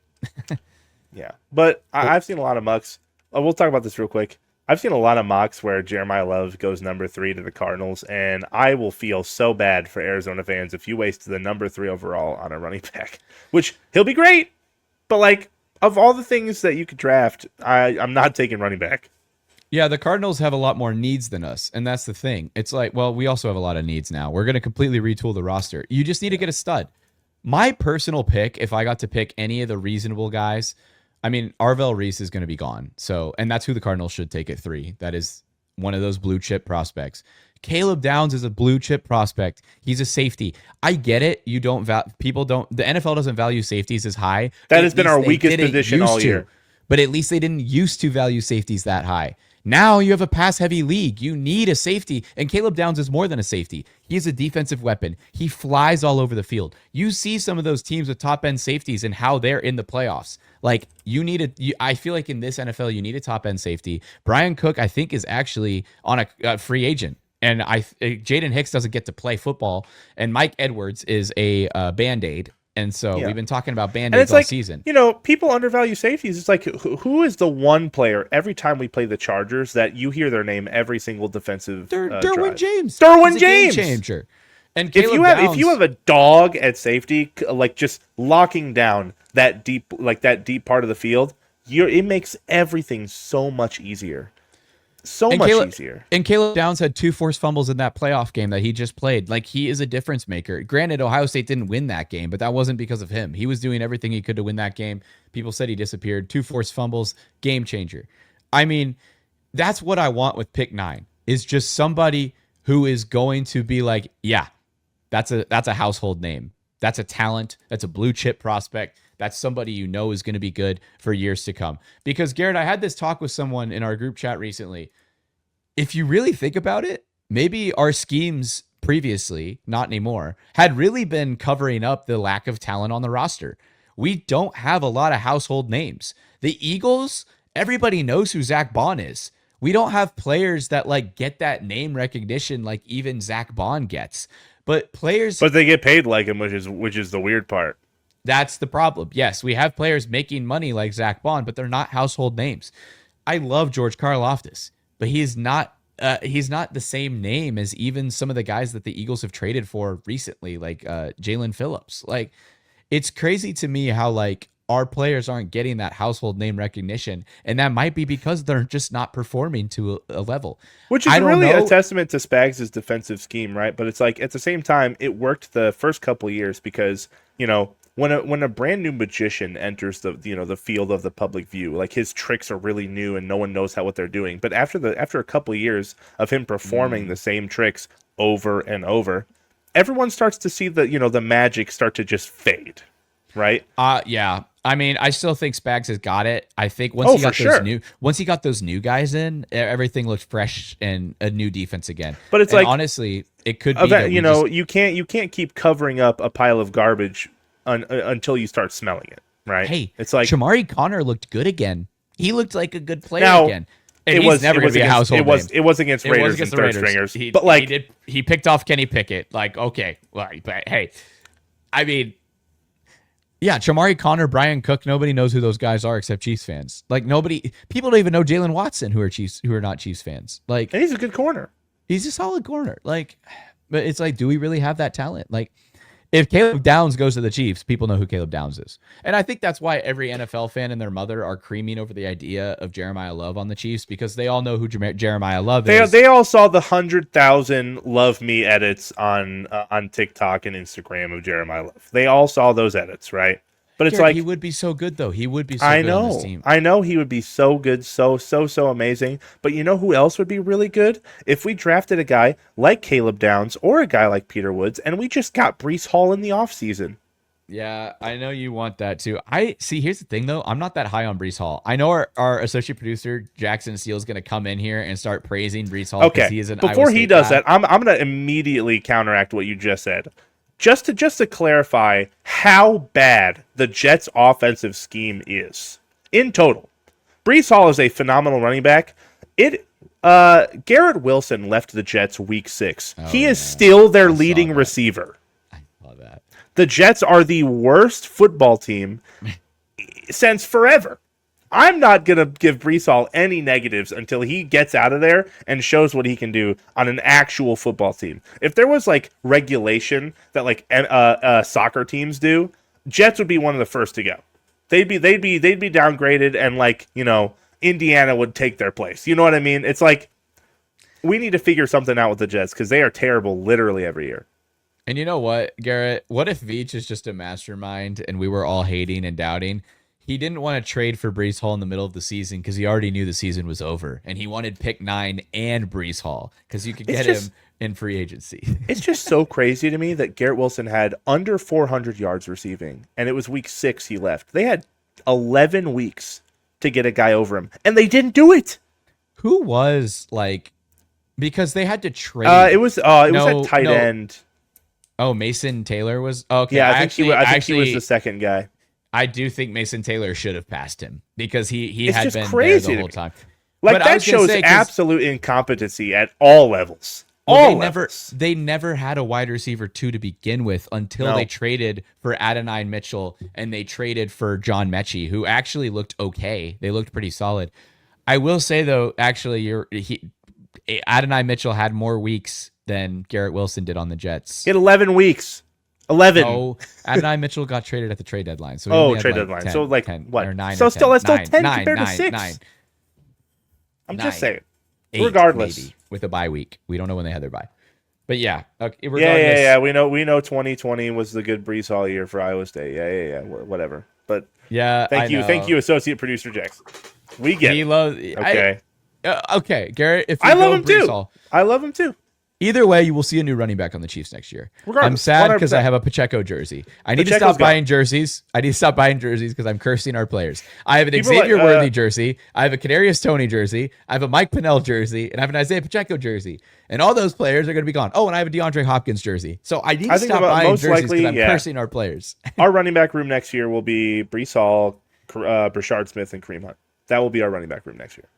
Yeah, but I've seen a lot of mocks. We'll talk about this real quick. I've seen a lot of mocks where Jeremiah Love goes number 3 to the Cardinals, and I will feel so bad for Arizona fans if you waste the number 3 overall on a running back, which he'll be great, but like of all the things that you could draft, I'm not taking running back. Yeah, the Cardinals have a lot more needs than us, and that's the thing. It's like, well, we also have a lot of needs now. We're going to completely retool the roster. You just need to get a stud. My personal pick, if I got to pick any of the reasonable guys, I mean, Arvell Reese is going to be gone. So, and that's who the Cardinals should take at 3. That is one of those blue chip prospects. Caleb Downs is a blue chip prospect. He's a safety. I get it. The NFL doesn't value safeties as high. That has been our weakest position all year. But at least they didn't used to value safeties that high. Now you have a pass-heavy league. You need a safety, and Caleb Downs is more than a safety. He's a defensive weapon. He flies all over the field. You see some of those teams with top-end safeties and how they're in the playoffs. Like, I feel like in this NFL, you need a top-end safety. Brian Cook, I think, is actually on a free agent, and Jaden Hicks doesn't get to play football, and Mike Edwards is a Band-Aid. And so we've been talking about Band-Aids all season. You know, people undervalue safeties. It's like, who is the one player every time we play the Chargers that you hear their name every single defensive Derwin James. Derwin James. Game changer. And if you have a dog at safety, like just locking down that deep part of the field, it makes everything so much easier. Easier. And Caleb Downs had 2 forced fumbles in that playoff game that he just played. Like, he is a difference maker. Granted, Ohio State didn't win that game, but that wasn't because of him. He was doing everything he could to win that game. People said he disappeared. 2 forced fumbles, game changer. I mean, that's what I want with pick 9, is just somebody who is going to be like, yeah, that's a household name. That's a talent. That's a blue chip prospect. That's somebody you know is going to be good for years to come. Because, Garett, I had this talk with someone in our group chat recently. If you really think about it, maybe our schemes previously, not anymore, had really been covering up the lack of talent on the roster. We don't have a lot of household names. The Eagles, everybody knows who Zach Bond is. We don't have players that like get that name recognition like even Zach Bond gets. But they get paid like him, which is the weird part. That's the problem. Yes, we have players making money like Zach Bond, but they're not household names. I love George Karlaftis, but he's not the same name as even some of the guys that the Eagles have traded for recently, like Jalen Phillips. Like, it's crazy to me how like our players aren't getting that household name recognition, and that might be because they're just not performing to a level. Which is really a testament to Spags' defensive scheme, right? But it's like at the same time, it worked the first couple of years because, you know, when a brand new magician enters the field of the public view, like his tricks are really new and no one knows what they're doing. But after a couple of years of him performing the same tricks over and over, everyone starts to see the magic start to just fade, right? Yeah. I mean, I still think Spags has got it. I think once he got those new guys in, everything looked fresh and a new defense again. But it's like, honestly, it could be that you can't keep covering up a pile of garbage until you start smelling it, right? Hey, it's like Shamari Connor looked good again. He looked like a good player again. And it was never going to be a household name. It was against Raiders and third stringers. But he picked off Kenny Pickett. Like, okay, well, but hey, I mean, yeah, Shamari Connor, Brian Cook, nobody knows who those guys are except Chiefs fans. Like people don't even know Jalen Watson who are not Chiefs fans. Like, and he's a good corner. He's a solid corner. Like, but it's like, do we really have that talent? Like, if Caleb Downs goes to the Chiefs, people know who Caleb Downs is. And I think that's why every NFL fan and their mother are creaming over the idea of Jeremiah Love on the Chiefs, because they all know who Jeremiah Love is. They all saw the 100,000 love me edits on TikTok and Instagram of Jeremiah Love. They all saw those edits, right? But it's like, he would be so good though. He would be so good on this team. I know he would be so good, so amazing. But you know who else would be really good? If we drafted a guy like Caleb Downs or a guy like Peter Woods, and we just got Breece Hall in the offseason. Yeah, I know you want that too. Here's the thing though. I'm not that high on Breece Hall. I know our associate producer Jackson Steele is going to come in here and start praising Breece Hall. Okay, he is before he does that, I'm going to immediately counteract what you just said. Just to clarify how bad the Jets' offensive scheme is in total. Breece Hall is a phenomenal running back. Garrett Wilson left the Jets week 6. He is still their leading receiver. I saw that. The Jets are the worst football team since forever. I'm not going to give Breece Hall any negatives until he gets out of there and shows what he can do on an actual football team. If there was like regulation that like soccer teams do, Jets would be one of the first to go. They'd be downgraded, and like, Indiana would take their place. You know what I mean? It's like, we need to figure something out with the Jets because they are terrible literally every year. And you know what, Garrett? What if Veach is just a mastermind and we were all hating and doubting? He didn't want to trade for Breece Hall in the middle of the season because he already knew the season was over, and he wanted pick 9 and Breece Hall because you could get him in free agency. It's just so crazy to me that Garrett Wilson had under 400 yards receiving, and it was week 6 he left. They had 11 weeks to get a guy over him, and they didn't do it. Who was like, because they had to trade. It was a tight end. Oh, Mason Taylor was okay. Yeah, I think he was the second guy. I do think Mason Taylor should have passed him because he had been crazy there the whole time. Like, but that shows absolute incompetency at all levels. They never had a wide receiver 2 to begin with until they traded for Adonai Mitchell and they traded for John Mechie, who actually looked okay. They looked pretty solid. I will say though, actually, Adonai Mitchell had more weeks than Garrett Wilson did on the Jets. He had 11 weeks. 11. Oh, Adonai Mitchell got traded at the trade deadline. So trade deadline. 10, so like 10, what? Or 9 so or 10. That's still 10 9, compared 9, to 6. 9. I'm just saying. 8, regardless, maybe, with a bye week, we don't know when they had their bye. But yeah, okay, regardless, yeah. We know 2020 was the good Breece Hall year for Iowa State. Yeah. Whatever. But yeah, thank you, associate producer Jackson. We get. He loves. Okay. Okay, Garrett. If I love him Breece too. Hall, I love him too. Either way, you will see a new running back on the Chiefs next year. I'm sad because I have a Pacheco jersey. I need to stop buying jerseys. Because I'm cursing our players. I have an Xavier Worthy jersey. I have a Kadarius Toney jersey. I have a Mike Pennell jersey. And I have an Isaiah Pacheco jersey. And all those players are going to be gone. Oh, and I have a DeAndre Hopkins jersey. So I need to stop buying jerseys because I'm cursing our players. Our running back room next year will be Breece Hall, Brashard Smith, and Kareem Hunt. That will be our running back room next year.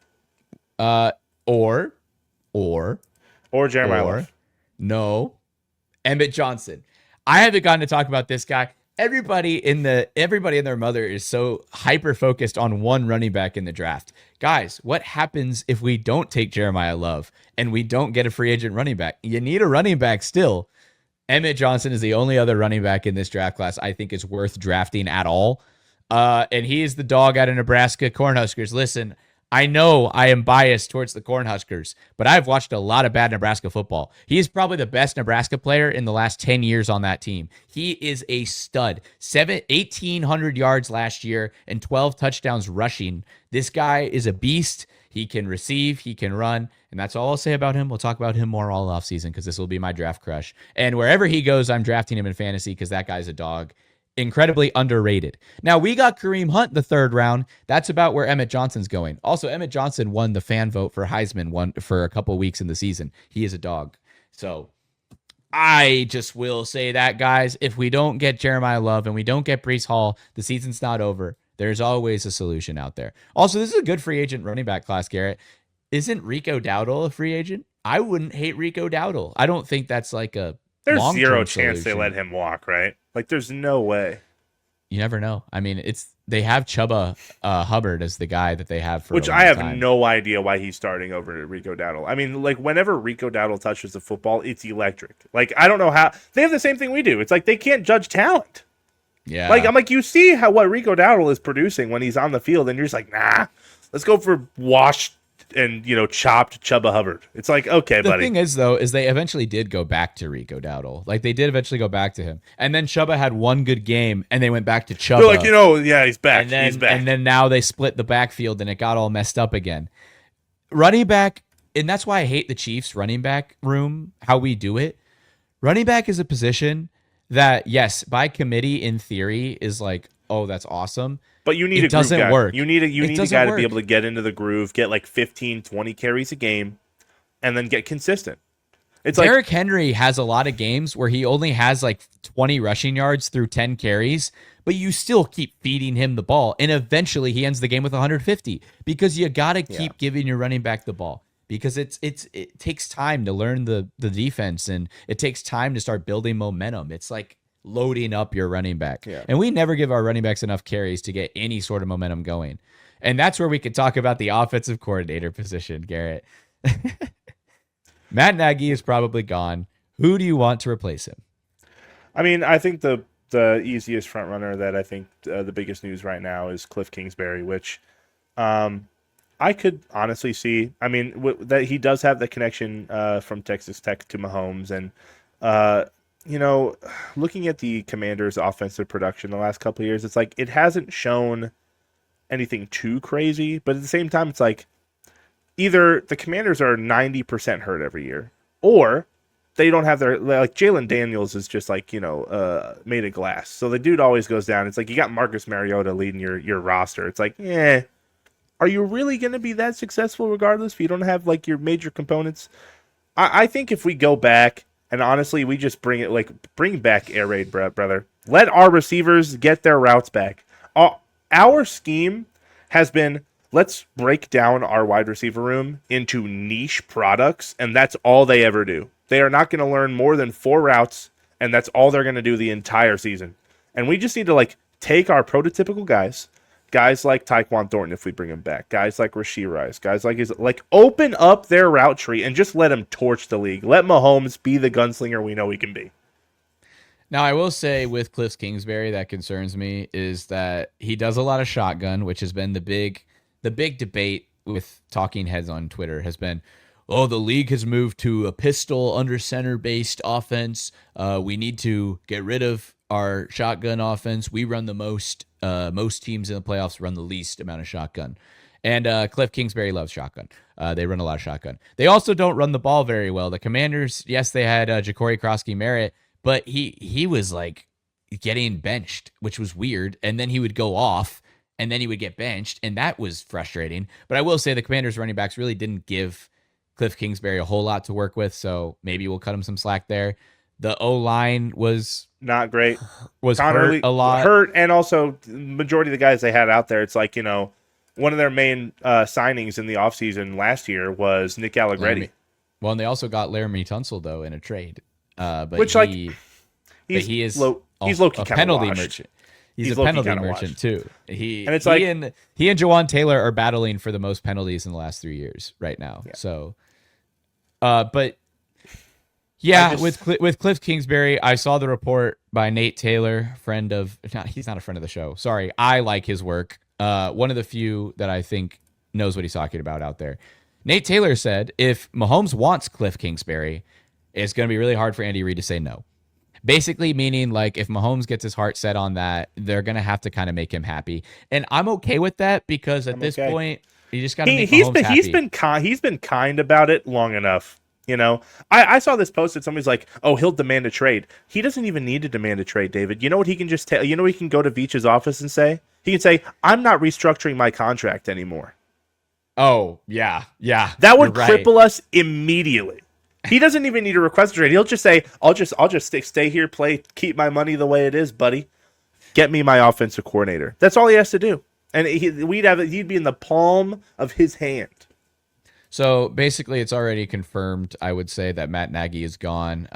Or Jeremiah Love. No. Emmett Johnson. I haven't gotten to talk about this guy. Everybody and their mother is so hyper focused on one running back in the draft. Guys, what happens if we don't take Jeremiah Love and we don't get a free agent running back? You need a running back still. Emmett Johnson is the only other running back in this draft class I think is worth drafting at all. And he is the dog out of Nebraska Cornhuskers. Listen, I know I am biased towards the Cornhuskers, but I've watched a lot of bad Nebraska football. He is probably the best Nebraska player in the last 10 years on that team. He is a stud. 1,800 yards last year and 12 touchdowns rushing. This guy is a beast. He can receive, he can run, and that's all I'll say about him. We'll talk about him more all offseason because this will be my draft crush. And wherever he goes, I'm drafting him in fantasy because that guy's a dog. Incredibly underrated. Now, we got Kareem Hunt the third round. That's about where Emmett Johnson's going. Also, Emmett Johnson won the fan vote for Heisman for a couple weeks in the season. He is a dog. So I just will say that, guys, if we don't get Jeremiah Love and we don't get Breece Hall, the season's not over. There's always a solution out there. Also, this is a good free agent running back class, Garrett. Isn't Rico Dowdle a free agent? I wouldn't hate Rico Dowdle. I don't think that's like a There's zero solution. chance they let him walk, right? Like, there's no way. You never know. I mean, they have Chuba Hubbard as the guy that they have for which I have no idea why he's starting over Rico Dowdle. I mean, like, whenever Rico Dowdle touches the football, it's electric. Like, I don't know how they have the same thing we do. It's like they can't judge talent. Yeah. Like, I'm like, you see what Rico Dowdle is producing when he's on the field, and you're just like, nah, let's go for washed and, chopped Chuba Hubbard. It's like, okay, buddy. The thing is, though, is they eventually did go back to Rico Dowdle. Like, they did eventually go back to him. And then Chuba had one good game, and they went back to Chuba. They're like, yeah, he's back. He's back. And then now they split the backfield, and it got all messed up again. Running back, and that's why I hate the Chiefs running back room, how we do it. Running back is a position that, yes, by committee, in theory, is like, oh, that's awesome. But you need a groove guy. Work. You need a guy to be able to get into the groove, get like 15, 20 carries a game, and then get consistent. It's Derrick Henry has a lot of games where he only has like 20 rushing yards through 10 carries, but you still keep feeding him the ball, and eventually he ends the game with 150 because you got to keep giving your running back the ball because it takes time to learn the defense, and it takes time to start building momentum. It's like loading up your running back. Yeah. And we never give our running backs enough carries to get any sort of momentum going. And that's where we could talk about the offensive coordinator position, Garrett. Matt Nagy is probably gone. Who do you want to replace him? I mean, I think the easiest front runner that I think the biggest news right now is Cliff Kingsbury, which I could honestly see. I mean, that he does have the connection from Texas Tech to Mahomes, and looking at the Commanders' offensive production the last couple of years, it's like it hasn't shown anything too crazy. But at the same time, it's like either the Commanders are 90% hurt every year, or they don't have their, like, Jalen Daniels is just like, made of glass. So the dude always goes down. It's like you got Marcus Mariota leading your roster. It's like, are you really going to be that successful regardless if you don't have like your major components? I think if we go back, and honestly, we just bring back air raid, brother. Let our receivers get their routes back. Our scheme has been, let's break down our wide receiver room into niche products, and that's all they ever do. They are not going to learn more than 4 routes, and that's all they're going to do the entire season. And we just need to take our prototypical guys like Tyquan Thornton if we bring him back, guys like Rashee Rice, guys like open up their route tree and just let him torch the league. Let Mahomes be the gunslinger we know he can be. Now, I will say with Cliff Kingsbury that concerns me is that he does a lot of shotgun, which has been the big debate with talking heads on Twitter has been, oh, the league has moved to a pistol under center based offense. We need to get rid of our shotgun offense. We run the most. Most teams in the playoffs run the least amount of shotgun. And Cliff Kingsbury loves shotgun. They run a lot of shotgun. They also don't run the ball very well. The Commanders, yes, they had Ja'Cory Krosky-Merritt, but he was like getting benched, which was weird. And then he would go off, and then he would get benched, and that was frustrating. But I will say the Commanders running backs really didn't give Cliff Kingsbury a whole lot to work with, so maybe we'll cut him some slack there. The O-line was not great. Was hurt a lot. Hurt, and also the majority of the guys they had out there, it's like, one of their main signings in the offseason last year was Nick Allegretti. Well, and they also got Laramie Tunsil, though, in a trade. But which, he is he's low-key a penalty washed. Merchant. He's a penalty merchant, too. He and Jawan Taylor are battling for the most penalties in the last 3 years right now. Yeah. So, but... Yeah, with Cliff Kingsbury, I saw the report by Nate Taylor, he's not a friend of the show. Sorry, I like his work. One of the few that I think knows what he's talking about out there. Nate Taylor said if Mahomes wants Cliff Kingsbury, it's going to be really hard for Andy Reid to say no. Basically meaning like if Mahomes gets his heart set on that, they're going to have to kind of make him happy. And I'm okay with that because at this point, You just got to make Mahomes happy. He's been kind about it long enough. You know, I saw this posted. Somebody's like, "Oh, he'll demand a trade." He doesn't even need to demand a trade, David. You know what he can just tell? You know, he can go to Veach's office and say, he can say, "I'm not restructuring my contract anymore." Oh yeah. That would cripple us immediately. He doesn't even need to request a trade. He'll just say, "I'll just stay here, play, keep my money the way it is, buddy. Get me my offensive coordinator." That's all he has to do, and he'd be in the palm of his hand. So basically, it's already confirmed. I would say that Matt Nagy is gone.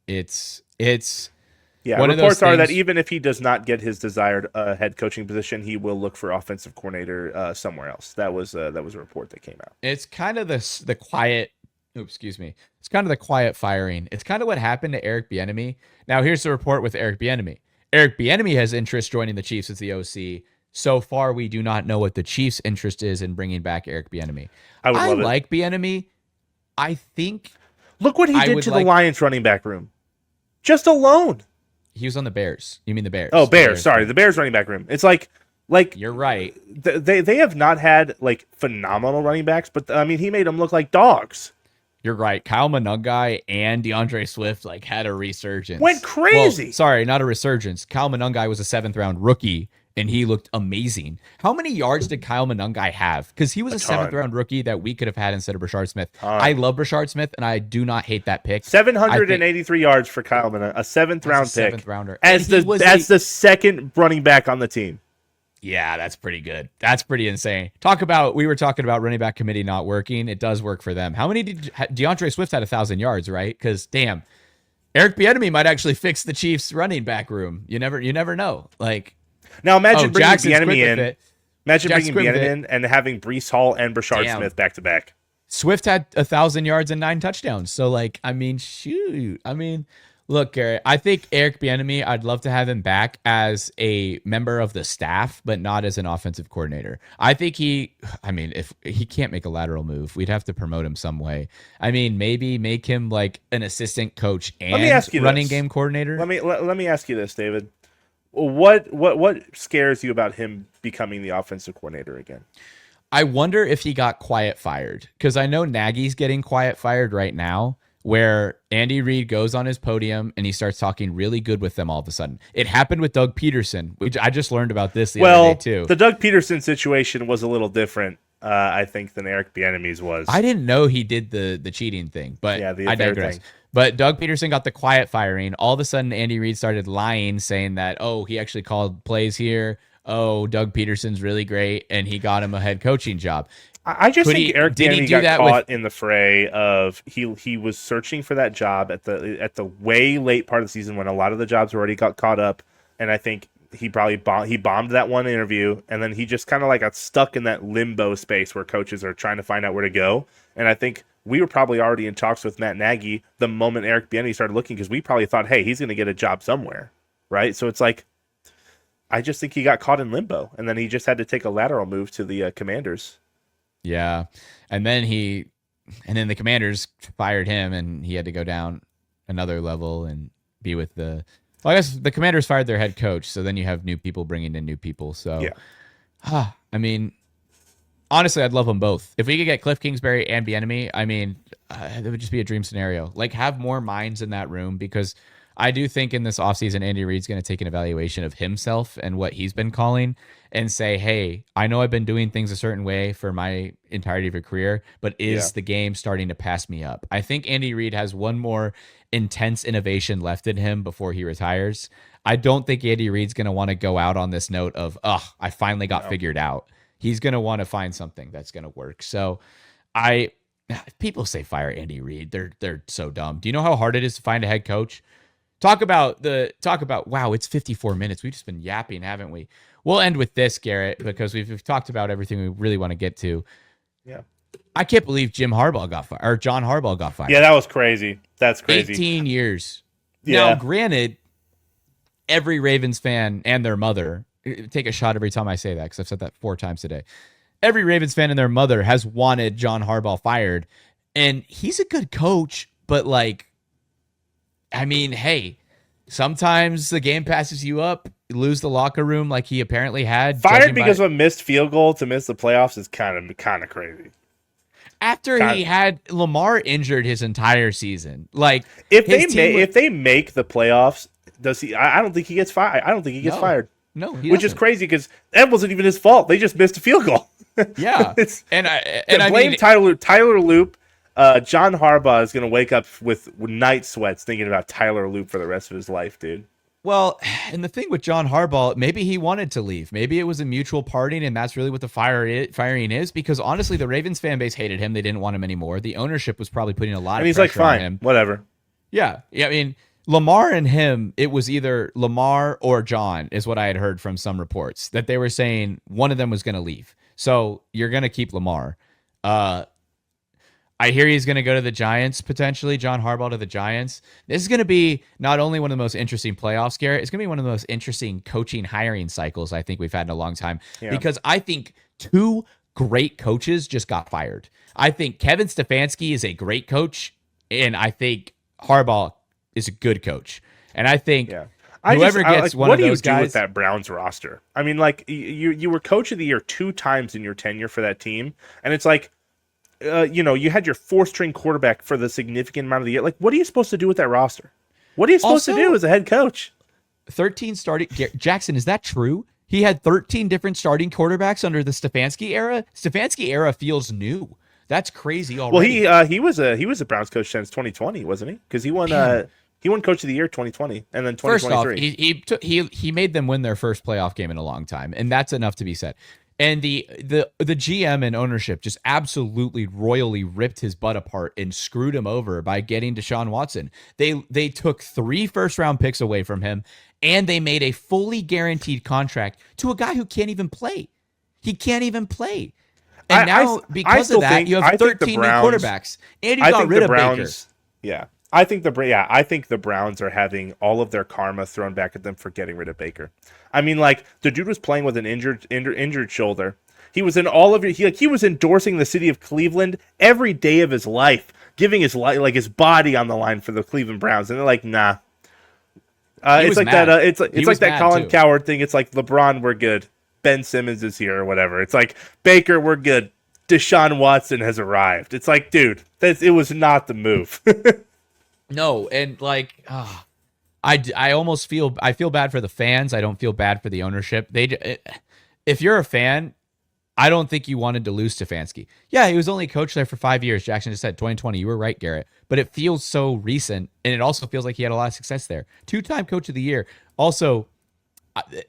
It's reports are that even if he does not get his desired head coaching position, he will look for offensive coordinator somewhere else. That was a report that came out. It's kind of the quiet. Excuse me. It's kind of the quiet firing. It's kind of what happened to Eric Bieniemy. Now here's the report with Eric Bieniemy. Eric Bieniemy has interest joining the Chiefs as the OC. So far, we do not know what the Chiefs' interest is in bringing back Eric Bieniemy. I like Bieniemy. I think. Look what he did to the Lions running back room. Just alone. He was on the Bears. You mean the Bears? Oh, Bears. Sorry, the Bears running back room. It's like you're right. They have not had like phenomenal running backs, but I mean, he made them look like dogs. You're right. Kyle Monangai and DeAndre Swift had a resurgence. Went crazy. Well, sorry, not a resurgence. Kyle Monangai was a 7th round rookie, and he looked amazing. How many yards did Kyle Monangai have? Because he was a 7th round rookie that we could have had instead of Rashard Smith. I love Rashard Smith, and I do not hate that pick. 783 yards for Kyle Monangai, a 7th round pick. 7th rounder. As the second running back on the team. Yeah, that's pretty good. That's pretty insane. We were talking about running back committee not working. It does work for them. How many did DeAndre Swift had 1,000 yards, right? Because damn, Eric Bieniemy might actually fix the Chiefs running back room. You never know. Now imagine bringing Bieniemy in and having Breece Hall and Rashard Smith back to back. Swift had 1,000 yards and 9 touchdowns. So look, Garrett, I think Eric Bieniemy, I'd love to have him back as a member of the staff, but not as an offensive coordinator. I think if he can't make a lateral move, we'd have to promote him some way. Maybe make him like an assistant coach and running game coordinator. Let me ask you this, David. What scares you about him becoming the offensive coordinator again? I wonder if he got quiet fired, because I know Nagy's getting quiet fired right now, where Andy Reid goes on his podium and he starts talking really good with them all of a sudden. It happened with Doug Peterson, which I just learned about this the other day too. The Doug Peterson situation was a little different, I think, than Eric Bieniemy's was. I didn't know he did the cheating thing, but I digress. Thing. But Doug Peterson got the quiet firing. All of a sudden, Andy Reid started lying, saying that, he actually called plays here. Doug Peterson's really great, and he got him a head coaching job. I just think Eric Bieniemy got caught in the fray of he was searching for that job at the way late part of the season when a lot of the jobs already got caught up, and I think he probably bombed that one interview, and then he just kind of got stuck in that limbo space where coaches are trying to find out where to go. And I think we were probably already in talks with Matt Nagy the moment Eric Bieniemy started looking, because we probably thought, hey, he's going to get a job somewhere, right? So it's I just think he got caught in limbo, and then he just had to take a lateral move to the Commanders. Yeah. And then the Commanders fired him, and he had to go down another level and be with I guess the Commanders fired their head coach. So then you have new people bringing in new people. So, yeah. Honestly, I'd love them both. If we could get Cliff Kingsbury and Bieniemy, it would just be a dream scenario. Have more minds in that room, because I do think in this offseason, Andy Reid's going to take an evaluation of himself and what he's been calling and say, hey, I know I've been doing things a certain way for my entirety of a career, but is the game starting to pass me up? I think Andy Reid has one more intense innovation left in him before he retires. I don't think Andy Reid's going to want to go out on this note of, I finally got figured out. He's going to want to find something that's going to work. So people say fire Andy Reid. They're so dumb. Do you know how hard it is to find a head coach? Talk about wow, it's 54 minutes. We've just been yapping, haven't we? We'll end with this, Garrett, because we've talked about everything we really want to get to. Yeah. I can't believe John Harbaugh got fired. Yeah, that was crazy. That's crazy. 18 years. Yeah. Now, granted, every Ravens fan and their mother, take a shot every time I say that, because I've said that 4 times today. Every Ravens fan and their mother has wanted John Harbaugh fired, and he's a good coach, but hey, Sometimes the game passes you up, you lose the locker room like he apparently had. Fired because of a missed field goal to miss the playoffs is kind of crazy. After he had Lamar injured his entire season, like if they make the playoffs, does he? I don't think he gets fired. I don't think he gets fired. No, which is crazy because that wasn't even his fault. They just missed a field goal. Yeah, I blame Tyler Loop. John Harbaugh is going to wake up with night sweats thinking about Tyler Loop for the rest of his life, dude. Well, and the thing with John Harbaugh, maybe he wanted to leave. Maybe it was a mutual parting, and that's really what the firing is. Because honestly, the Ravens fan base hated him. They didn't want him anymore. The ownership was probably putting a lot of pressure on him. Fine, whatever. Yeah. I mean, Lamar and him, it was either Lamar or John, is what I had heard from some reports, that they were saying one of them was going to leave. So you're going to keep Lamar. I hear he's going to go to the Giants, potentially, John Harbaugh to the Giants. This is going to be not only one of the most interesting playoffs, Garrett, it's going to be one of the most interesting coaching hiring cycles I think we've had in a long time. Yeah. Because I think two great coaches just got fired. I think Kevin Stefanski is a great coach, and I think Harbaugh is a good coach. And I think whoever gets one of those guys... What do you do with that Browns roster? I mean, like, you were coach of the year 2 times in your tenure for that team, and it's like, you had your 4th-string quarterback for the significant amount of the year. Like, what are you supposed to do with that roster? What are you supposed to do as a head coach? 13 starting... Jackson, is that true? He had 13 different starting quarterbacks under the Stefanski era? Stefanski era feels new. That's crazy already. Well, he was a Browns coach since 2020, wasn't he? Because he won Coach of the Year 2020 and then 2023. First off, he made them win their first playoff game in a long time, and that's enough to be said. And the GM and ownership just absolutely royally ripped his butt apart and screwed him over by getting Deshaun Watson. They took 3 first-round picks away from him, and they made a fully guaranteed contract to a guy who can't even play. He can't even play. And now, because of that, you have 13 new quarterbacks, and you got rid of Baker. Yeah. I think the Browns are having all of their karma thrown back at them for getting rid of Baker. I mean, like, the dude was playing with an injured shoulder. He was in all of he was endorsing the city of Cleveland every day of his life, giving his his body on the line for the Cleveland Browns, and they're like, nah. It's like mad. It's like that Colin Cowherd thing. It's like, LeBron, we're good. Ben Simmons is here or whatever. It's like, Baker, we're good. Deshaun Watson has arrived. It's like, dude, it was not the move. No, and like, I almost feel bad for the fans. I don't feel bad for the ownership. If you're a fan, I don't think you wanted to lose Stefanski. Yeah, he was only coach there for 5 years. Jackson just said 2020. You were right, Garrett. But it feels so recent, and it also feels like he had a lot of success there. 2-time coach of the year. Also,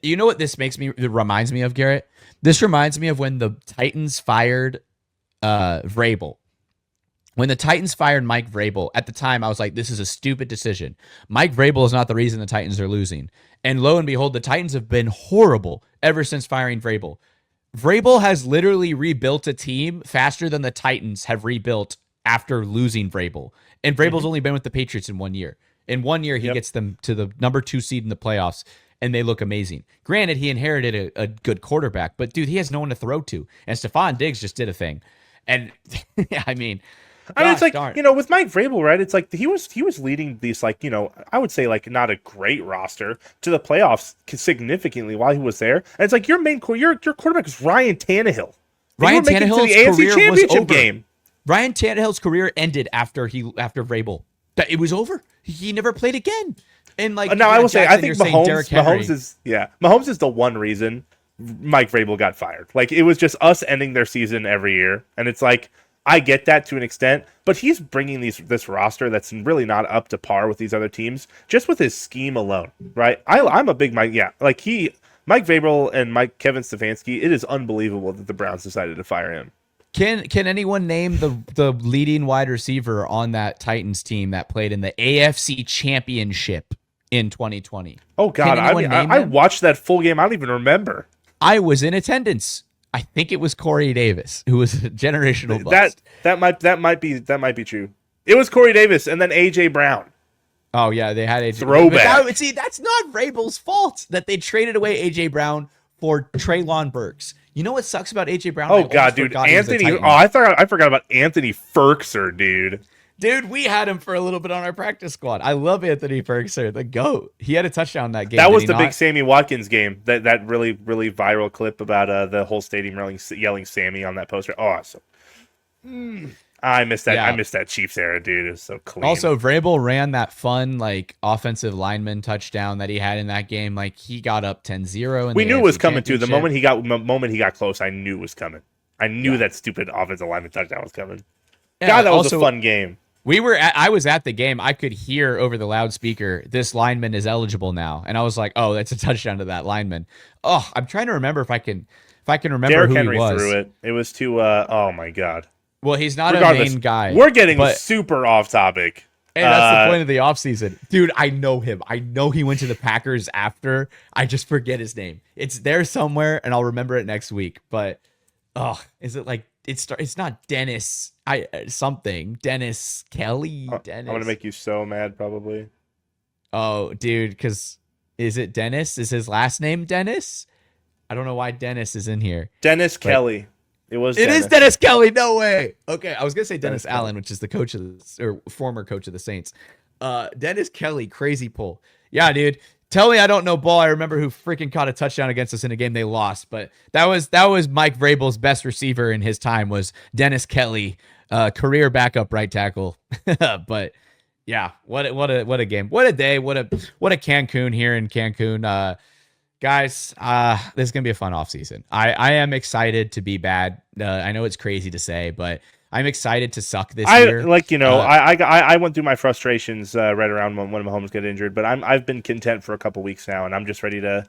you know what it reminds me of, Garrett? This reminds me of when the Titans fired Vrabel. When the Titans fired Mike Vrabel, at the time, I was like, this is a stupid decision. Mike Vrabel is not the reason the Titans are losing. And lo and behold, the Titans have been horrible ever since firing Vrabel. Vrabel has literally rebuilt a team faster than the Titans have rebuilt after losing Vrabel. And Vrabel's only been with the Patriots in 1 year. In 1 year, he gets them to the number 2 seed in the playoffs, and they look amazing. Granted, he inherited a good quarterback, but dude, he has no one to throw to. And Stephon Diggs just did a thing. And I mean... it's like, with Mike Vrabel, right? It's like he was leading these, like, I would say, like, not a great roster to the playoffs significantly while he was there. And it's like your quarterback is Ryan Tannehill. Ryan Tannehill's AFC Championship game. Ryan Tannehill's career ended after Vrabel. It was over. He never played again. And like, now I will say, I think Mahomes is the one reason Mike Vrabel got fired. Like, it was just us ending their season every year, and it's like, I get that to an extent, but he's bringing this roster that's really not up to par with these other teams just with his scheme alone, right? I'm a big Mike. Yeah, like Mike Vrabel and Kevin Stefanski. It is unbelievable that the Browns decided to fire him. Can anyone name the leading wide receiver on that Titans team that played in the AFC Championship in 2020? Oh God, I watched that full game. I don't even remember. I was in attendance. I think it was Corey Davis, who was a generational bust. That might be true. It was Corey Davis and then AJ Brown. Oh yeah, they had AJ. Throwback. See, that's not Vrabel's fault that they traded away AJ Brown for Treylon Burks. You know what sucks about AJ Brown? Oh God, dude, Anthony. Oh, I forgot about Anthony Ferkser, dude. Dude, we had him for a little bit on our practice squad. I love Anthony Ferguson, the GOAT. He had a touchdown that game. That was the big Sammy Watkins game. That really, really viral clip about the whole stadium yelling Sammy on that poster. Awesome. I missed that. Yeah. I missed that Chiefs era, dude. It was so clean. Also, Vrabel ran that fun like offensive lineman touchdown that he had in that game. Like he got up 10-0. We knew it was coming too. The moment he got close, I knew it was coming. I knew that stupid offensive lineman touchdown was coming. Yeah, God, that was a fun game. I was at the game. I could hear over the loudspeaker, this lineman is eligible now. And I was like, oh, that's a touchdown to that lineman. Oh, I'm trying to remember if I can remember Derrick who Henry he was. Threw it. It was to, oh my God. Well, he's not a main guy. We're getting super off topic. Hey, that's the point of the offseason. Dude, I know him. I know he went to the Packers after. I just forget his name. It's there somewhere, and I'll remember it next week. But, is it like, it's not Dennis Dennis Kelly. Dennis. I'm gonna make you so mad, probably. Oh, dude, because is it Dennis? Is his last name Dennis? I don't know why Dennis is in here. Dennis Kelly. It is Dennis Kelly. No way. Okay, I was gonna say Dennis Allen, which is the coach of former coach of the Saints. Dennis Kelly, crazy pull. Yeah, dude. Tell me I don't know ball. I remember who freaking caught a touchdown against us in a game they lost, but that was Mike Vrabel's best receiver in his time was Dennis Kelly, career backup right tackle. But yeah, what a game, what a day, what a CANCUN here in CANCUN. Guys, this is gonna be a fun offseason. I am excited to be bad. I know it's crazy to say, but I'm excited to suck this year. I went through my frustrations right around when Mahomes got injured, but I've been content for a couple weeks now, and I'm just ready to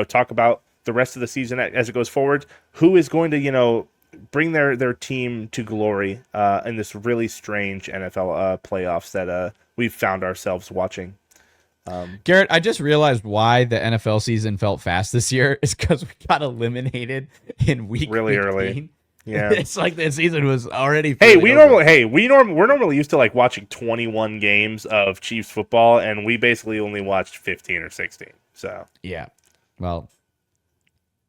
talk about the rest of the season as it goes forward. Who is going to bring their team to glory in this really strange NFL playoffs that we've found ourselves watching. Garrett, I just realized why the NFL season felt fast this year is because we got eliminated in week really 15. Early. Yeah, it's like the season was already. We're normally used to like watching 21 games of Chiefs football, and we basically only watched 15 or 16. So yeah, well,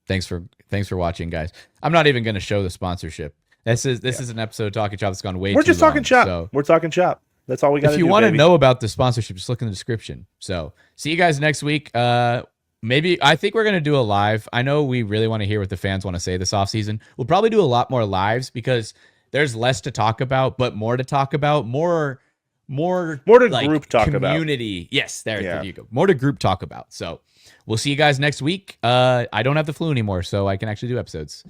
thanks for watching, guys. I'm not even going to show the sponsorship. This is an episode of Talkin Chop that's gone way. We're too just long, talking chop. So. We're talking chop. That's all we got to do. If you want to know about the sponsorship, just look in the description. So see you guys next week. Maybe I think we're going to do a live. I know we really want to hear what the fans want to say this offseason. We'll probably do a lot more lives because there's less to talk about, but more to talk about, more to like group talk community. About. Yes, there you go. More to group talk about. So we'll see you guys next week. I don't have the flu anymore, so I can actually do episodes.